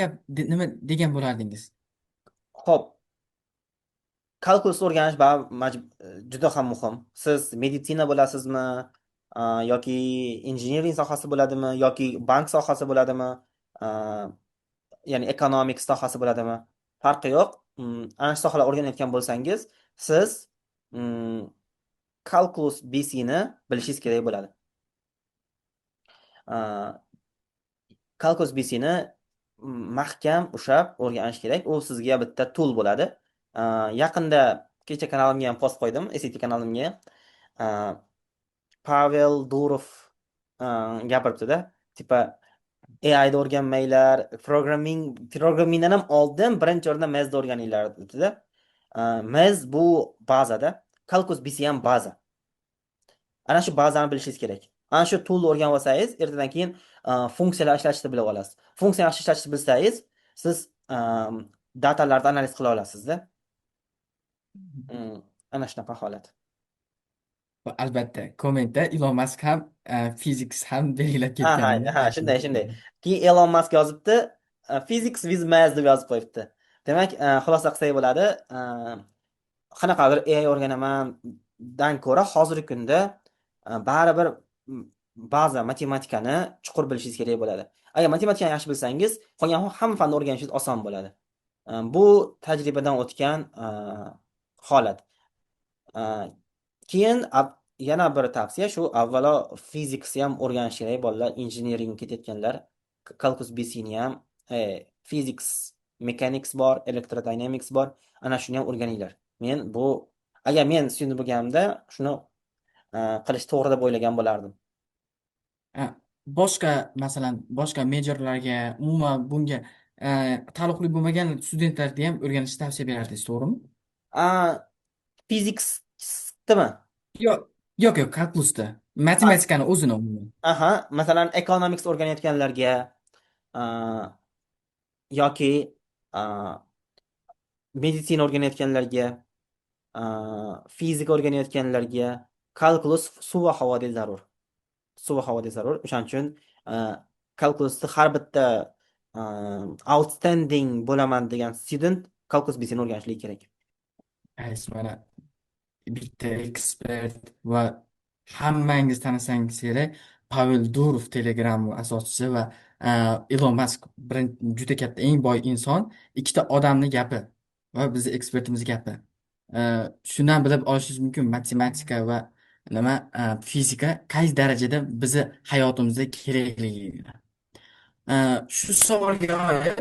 degan bo'lardingiz? Xo'p, kalkulus o'rganish juda ham muhim. Siz meditsina bo'lasizmi, yoki injiniring sohasi bo'ladimi, yoki bank sohasi bo'ladimi, a, ya'ni economics sohasi bo'ladimi? Farqi yo'q. Ana shu sohalar o'rganayotgan bo'lsangiz, siz mm, kalkulus BC ni bilishingiz kerak bo'ladi. Kalkulus BC ni mahkam ushlab o'rganish kerak. U sizga bitta tool bo'ladi. Yaqinda kecha kanalimga ham post qo'ydim, SAT kanalimga. Pavel Durov gapiribdi-da, tipa AI'da o'rganmanglar, programmingdan ham oldin birinchi o'rinda Maz'da o'rganinglar dedida. Maz bu bazada, Kalkulus BC ham baza. Ana shu bazani bilishingiz kerak. Ana shu toolni o'rganib olsangiz, ertadan keyin funksiyalar ishlatishni bilib olasiz. Funksiya yaxshi ishlatishni bilsangiz, siz datalarni analiz qila olasizda. Ana shunaqa holat. Va albatta, kommentda Ilon Mask ham fiziks ham belgilab Ha, ketganini ha, shunday, shunday. Keyin Elon Musk yozibdi, physics with maths deb yozib qo'yibdi. Demak, xulosa qilsak bo'ladi, qanaqadir AI o'rganamandan ko'ra hozirgi kunda baribir ba'zi matematikani chuqur bilishingiz kerak bo'ladi. Agar matematikani yaxshi bilsangiz, qolgan hamma fanni o'rganishingiz oson bo'ladi. Bu tajribadan o'tgan holat. Keyin yana bir tavsiya shu, avvalo fiziksni ham o'rganish kerak bolalar, injiniring ketayotganlar, kalkulus BC ni ham, physics, mechanics bor, electrodynamics bor, ana shuni ham o'rganinglar. Agar men student bo'lganimda shuni qilish to'g'ri deb o'ylagan bo'lardim. A, boshqa masalan boshqa majorlarga umuman bunga taalluqli bo'lmagan studentlarga ham o'rganishni tavsiya berardingiz, to'g'rimi? Fiziksnimi? Yo'q, yo'q, kalkulusda matematikani o'zini umuman. Aha, masalan, economics o'rganayotganlarga a, yoki meditsina o'rganayotganlarga, fizika o'rganayotganlarga kalkulus suv va havoda zarur. Suv va havoda zarur. O'shaning uchun kalkulusni har bitta outstanding bo'laman degan student kalkulus BC ni o'rganishligi kerak. Mana bitta ekspert va hammangiz tanisangiz kerak Pavel Durov Telegram asoschisi va Elon Musk juda katta eng boy inson, ikkita odamni gapi va bizni ekspertimiz gapi. Shundan bilib olishingiz mumkin matematika va fizika qay darajada bizni hayotimizda kerakligini. Shu savolga oid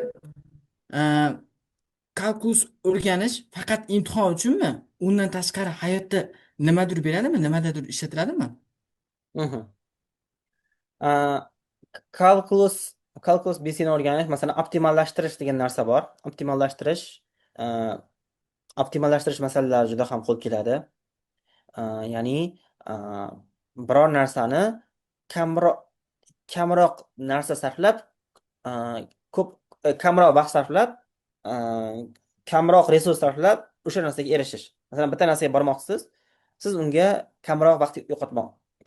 kalkulus o'rganish faqat imtihon uchunmi? Undan tashqari hayotda nimadir beradimi? Nimadadir ishlatiladimi? Mhm. A, Kalkulus kalkulus BC ni o'rganish, masalan, optimallashtirish degan narsa bor. A, optimallashtirish masalalari juda ham qo'l keladi. Ya'ni biror narsani kamroq kamroq narsa sarflab, ko'p kamroq vaqt sarflab, kamroq resurs sarflab o'sha narsaga erishish. Masalan, bitta narsaga bormoqchisiz, siz unga kamroq vaqt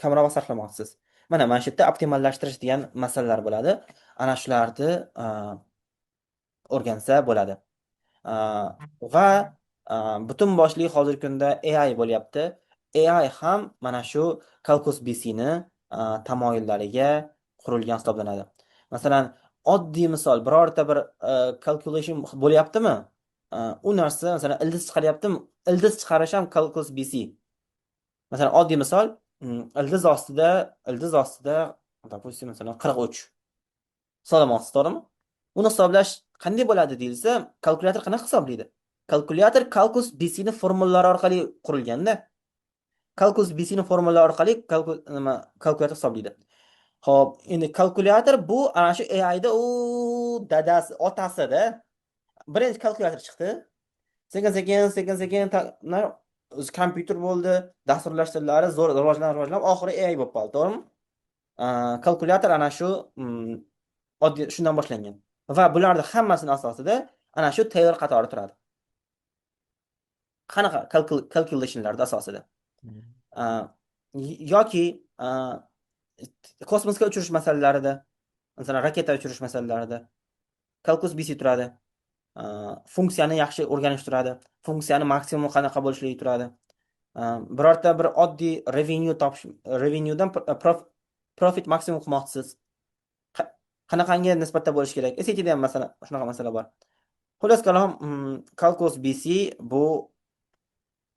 kamroq vaqt sarflamoqchisiz. Mana shu yerda optimallashtirish degan masalalar bo'ladi. Ana shularni o'rgansa bo'ladi. Va Butun boshli hozirgi kunda AI bo'lyapti. AI ham mana shu Calcus BCni tamoyillariga qurilgan hisoblanadi. Masalan, oddiy misol, birorta bir calculation bo'lyaptimi? U narsa, masalan, ildiz chiqaryaptimi? Ildiz chiqarish ham Calcus BC. Masalan, oddiy misol, ildiz ostida, допустим, masalan, 43 hisoblamoqchisiz, to'g'rimi? Uni hisoblash qanday bo'ladi deyilsa, kalkulyator qanaqa hisoblaydi? Kalkulyator Calcus BCni formulalari orqali qurilganda, Calcus BCni formulalari orqali kalkulyator hisoblaydi. Xo'p, endi kalkulyator bu ana shu AIda u dadasi, otasida birinchi kalkulyator chiqdi. Sekin-sekin o'zi kompyuter bo'ldi, dasturlashtirilari zo'r rivojlanib, oxiri AI bo'lib qoldi, to'g'rimi? Kalkulyator ana shu oddiy shundan boshlangan. Va bularni hammasini asosida ana shu Taylor qatori turadi. Qanaqa calculationlarda asosida. Yoki kosmosga uchirish masalalarida, masalan, raketa uchirish masalalarida Calcus BC turadi. Funksiyani yaxshi o'rganish turadi. Funksiyani maksimum qanaqa bo'lishligi turadi. Birorta bir oddiy revenuedan profit maksimum qilmoqchisiz. Qanaqangi nisbatda bo'lishi kerak? SATda ham masalan shunaqa masala bor. Xullas kalom, Calcus BC bu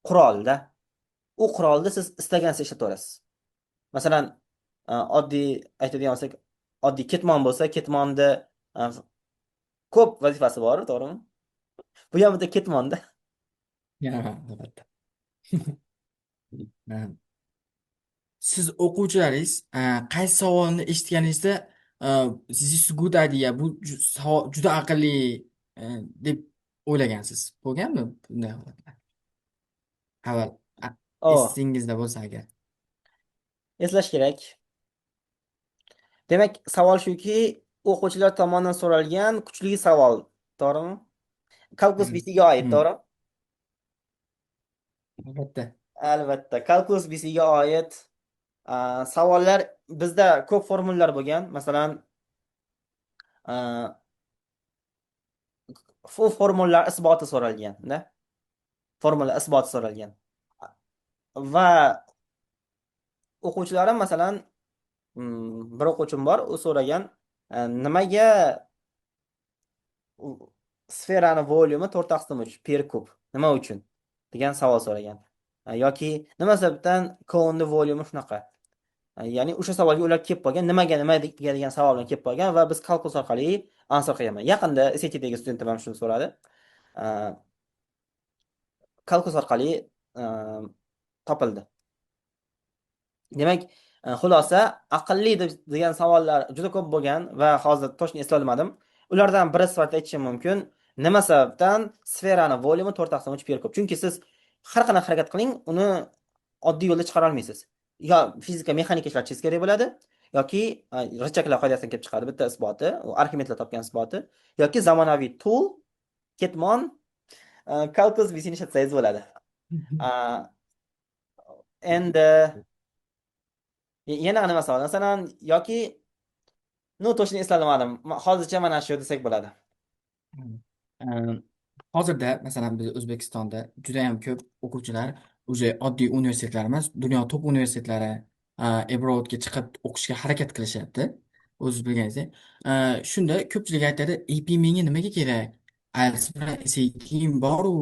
qurolda. U qurolni siz istagancha ishlataverasiz. Masalan, oddiy aytadigan bo'lsak, oddiy ketmon bo'lsa, ketmonda ko'p vazifasi bor, to'g'rimi? Bu ham bitta ketmonda. Ya, albatta. Siz o'quvchilaringiz qaysi savolni eshitganingizda this is good idea, bu savol juda aqlli deb o'ylagansiz. Bo'lganmi bunday holatlar? Avval O, esingizda bo'lsa agar. eslash kerak. Demak, savol shuki, o'quvchilar tomonidan so'ralgan kuchli savol, to'g'rimi? Calcus Hmm. BCga oid, Hmm. to'g'ri? Albatta. Albatta, Calcus BCga oid savollar bizda ko'p formullar bo'lgan. Masalan, bu formullar isboti so'ralgan-da. Formula isboti so'ralgan. Va o'quvchilarim masalan, bir o'quvchim bor, u so'ragan, nimaga sferani volyumi 4/3 per kub? Nima uchun? Degan savol so'ragan. Yoki nima sababdan konni volyumi shunaqa? Ya'ni o'sha savolga ular kelib qolgan, nima degan savol bilan kelib qolgan va biz kalkulus orqali answer qilganman. Yaqinda SATdagi studentim ham shuni so'radi. Kalkulus orqali topildi. Demak, xulosa, aqlli degan savollar juda ko'p bo'lgan va hozir точно eslay olmadim. Ulardan biri sifatida aytishim mumkin. Nima sababdan sferani volyumi 4/3 per kub? Chunki siz har qanday harakat qiling, uni oddiy yo'lda chiqara olmaysiz. Yo fizika, mexanika ishlatishingiz kerak bo'ladi, yoki richaklar qoidasidan kelib chiqadi bitta isboti, u Arximedlar topgan isboti, yoki zamonaviy tool, ketmon, kalkulus BCni ishlatsangiz bo'ladi. Endi yana nima savol? Masalan, yoki точно eslolmadim. Hozircha mana shu desak bo'ladi. Hozirda masalan biz O'zbekistonda juda ham ko'p o'quvchilar o'zi oddiy universitetlar emas, dunyo top universitetlari abroadga chiqib o'qishga harakat qilishyapti. O'zingiz bilganingizdek. Shunda ko'pchilik aytadi, EP menga nimaga kerak? IELTS bilan SAT'm boru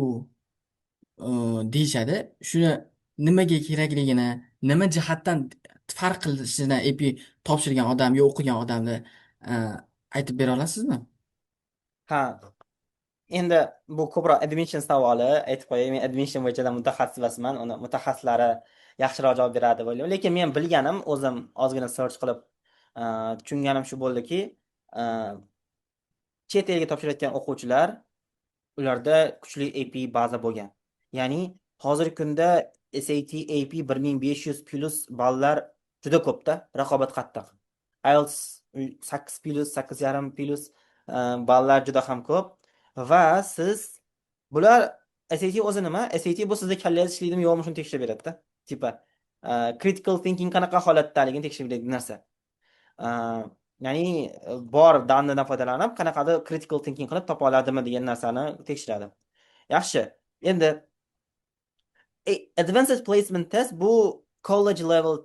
deyishadi. Shuni nimaga kerakligini, nima jihatdan farq qilishini EP topshirgan odam yo o'qigan odamni aytib bera olasizmi? Ha, endi bu ko'proq admission savoli. Aytib qo'yay, men admission bo'yicha mutaxassis emasman. Uni mutaxassislari yaxshiroq javob beradi deb o'ylayman. Lekin men bilganim, o'zim ozgina search qilib tushunganim shu bo'ldiki, chet elga topshirayotgan o'quvchilar, ularda kuchli AP baza bo'lgan. Ya'ni hozirgi kunda SAT AP 1500 plus ballar juda ko'pda, raqobat qattiq. IELTS 8 plus, 8,5 plus ballar juda ham ko'p va siz bular SAT o'zi nima? SAT bu sizda kallangiz ishlaydimi yo'qmi shuni tekshirib beradi-da. Tipa critical thinking qanaqa holatdaligini tekshirib beradigan narsa. Ya'ni bor dandadan foydalanib qanaqadir critical thinking qilib topa oladimi degan narsani tekshiradi. Yaxshi. Endi advanced placement test bu college level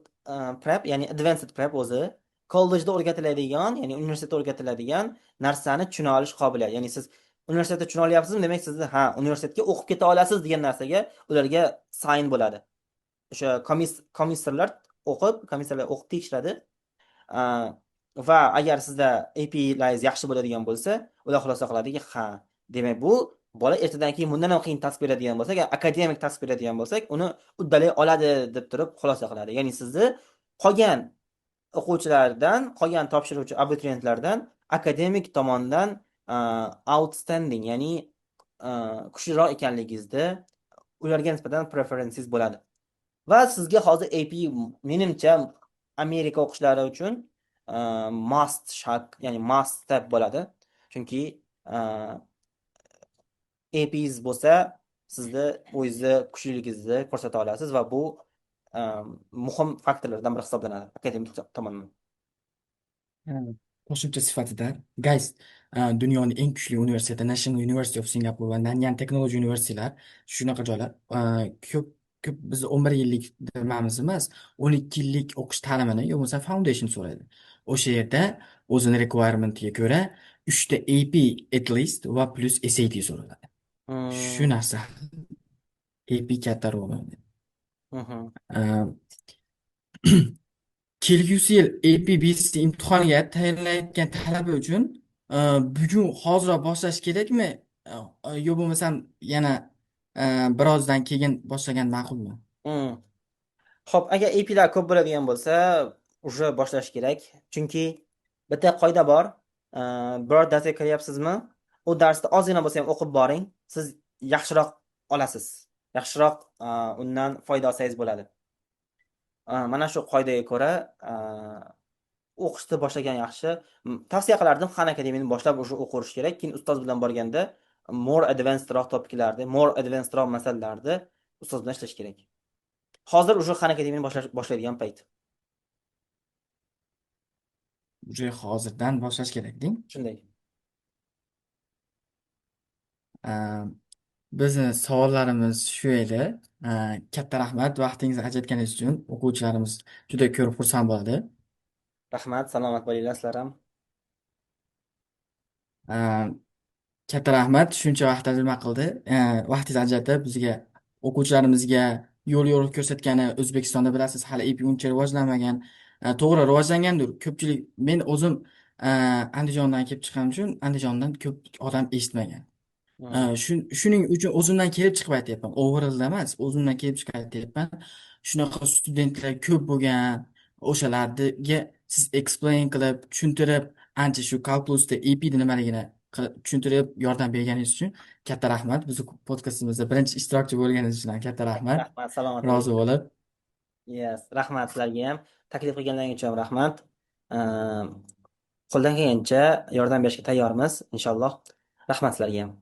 prep, ya'ni advanced prep o'zi kollejda o'rgatiladigan, ya'ni universitetda o'rgatiladigan narsani tushuna olish qobiliyati. Ya'ni siz universitetda tushuna olyapsizmi, demak sizni ha universitetga o'qib keta olasiz degan narsaga ularga sign bo'ladi. O'sha komissarlar o'qib tekshiradi. A, va agar sizda API'laringiz yaxshi bo'ladigan bo'lsa, ular xulosa qiladiki, ha, demak bu bola ertadan keyin bundan ham qiyin test beradigan bo'lsak, akademik test beradigan bo'lsak, uni uddalay oladi deb turib xulosa qiladi. Ya'ni sizni qolgan o'quvchilardan, qolgan topshiruvchi abituriyentlardan akademik tomondan outstanding, ya'ni kuchliroq ekanligingizda ularga nisbatan preferensiz bo'ladi. Va sizga hozir AP menimcha Amerika o'qishlari uchun must shart, ya'ni must step bo'ladi. Chunki APs bo'lsa sizni o'zingizni kuchliligingizni ko'rsata olasiz va bu muhim faktorlardan biri hisoblanadi akademik tomondan. Ha, qo'shimcha sifatida guys, dunyoning eng kuchli universiteti National University of Singapore va Nanyang Technology Universitylar, shunaqa joylar ko'p ko'p biz 11 yillik nimamiz emas, 12 yillik o'qish ta'limini yo bo'lmasa foundation so'raydi. O'sha yerda o'zini requirementiga ko'ra 3 ta AP at least va plus SAT so'raladi. Shu Hmm, narsa AP katta rol o'ynaydi. mhm. Uh, Kelgusi yil APBC imtihoniga tayyorlanayotgan talaba uchun bugun hoziroq boshlash kerakmi? Yo bo'lmasam yana birozdan keyin boshlagan ma'qulmi? Hmm. Xo'p, agar AP'lar ko'p bo'ladigan bo'lsa, уже boshlash kerak. Chunki bitta qoida bor. Biror darsga kiryapsizmi? U darsda ozgina bo'lsa ham o'qib boring. Siz yaxshiroq olasiz. Yaxshiroq undan foyda olsangiz bo'ladi. Mana shu qoidaga ko'ra o'qishni boshlagan yaxshi. Tavsiya qilardim Khan Academy'ni boshlab o'sha o'qirish kerak. Keyin ustoz bilan borganda more advancedroq topiklarda, more advancedroq masalalarda ustoz bilan ishlash kerak. Hozir уже Khan Academy'ni boshlaydigan payt. Уже hozirdan boshlash kerak deng. Shunday. Uh, Bizni savollarimiz shu edi. Katta rahmat vaqtingizni ajratganingiz uchun. O'quvchilarimiz juda ko'rib xursand bo'ladi. Rahmat, salomat bo'linglar sizlar ham. Uh, Katta rahmat shuncha vaqt tarjima qildi. Vaqtingizni ajratib bizga, o'quvchilarimizga yo'l yo'riq ko'rsatgani. O'zbekistonda bilasiz, hali IP uncha rivojlanmagan. To'g'ri, rivojlangandir. Ko'pchilik, men o'zim Andijondan kelib chiqqanim uchun Andijondan ko'p odam eshitmagan. Hmm. Shuning uchun o'zimdan kelib chiqib aytyapman. Overallda emas, o'zimdan kelib chiqib aytyapman. Shunaqa studentlar ko'p bo'lgan, o'shalarga siz explain qilib, tushuntirib, ancha shu kalkulusda EP'ni nimaligini tushuntirib yordam berganingiz uchun katta rahmat. Bizni podkastimizda birinchi ishtirokchi bo'lganingiz uchun ham katta rahmat. Rahmat, salomat Rozi bo'linglar. bo'lib. Yes, rahmat sizlarga ham. Taklif qilganlaringiz uchun ham rahmat. Ehm, Qo'ldan kelgancha yordam berishga tayyormiz, inshaalloh. Rahmat sizlarga ham.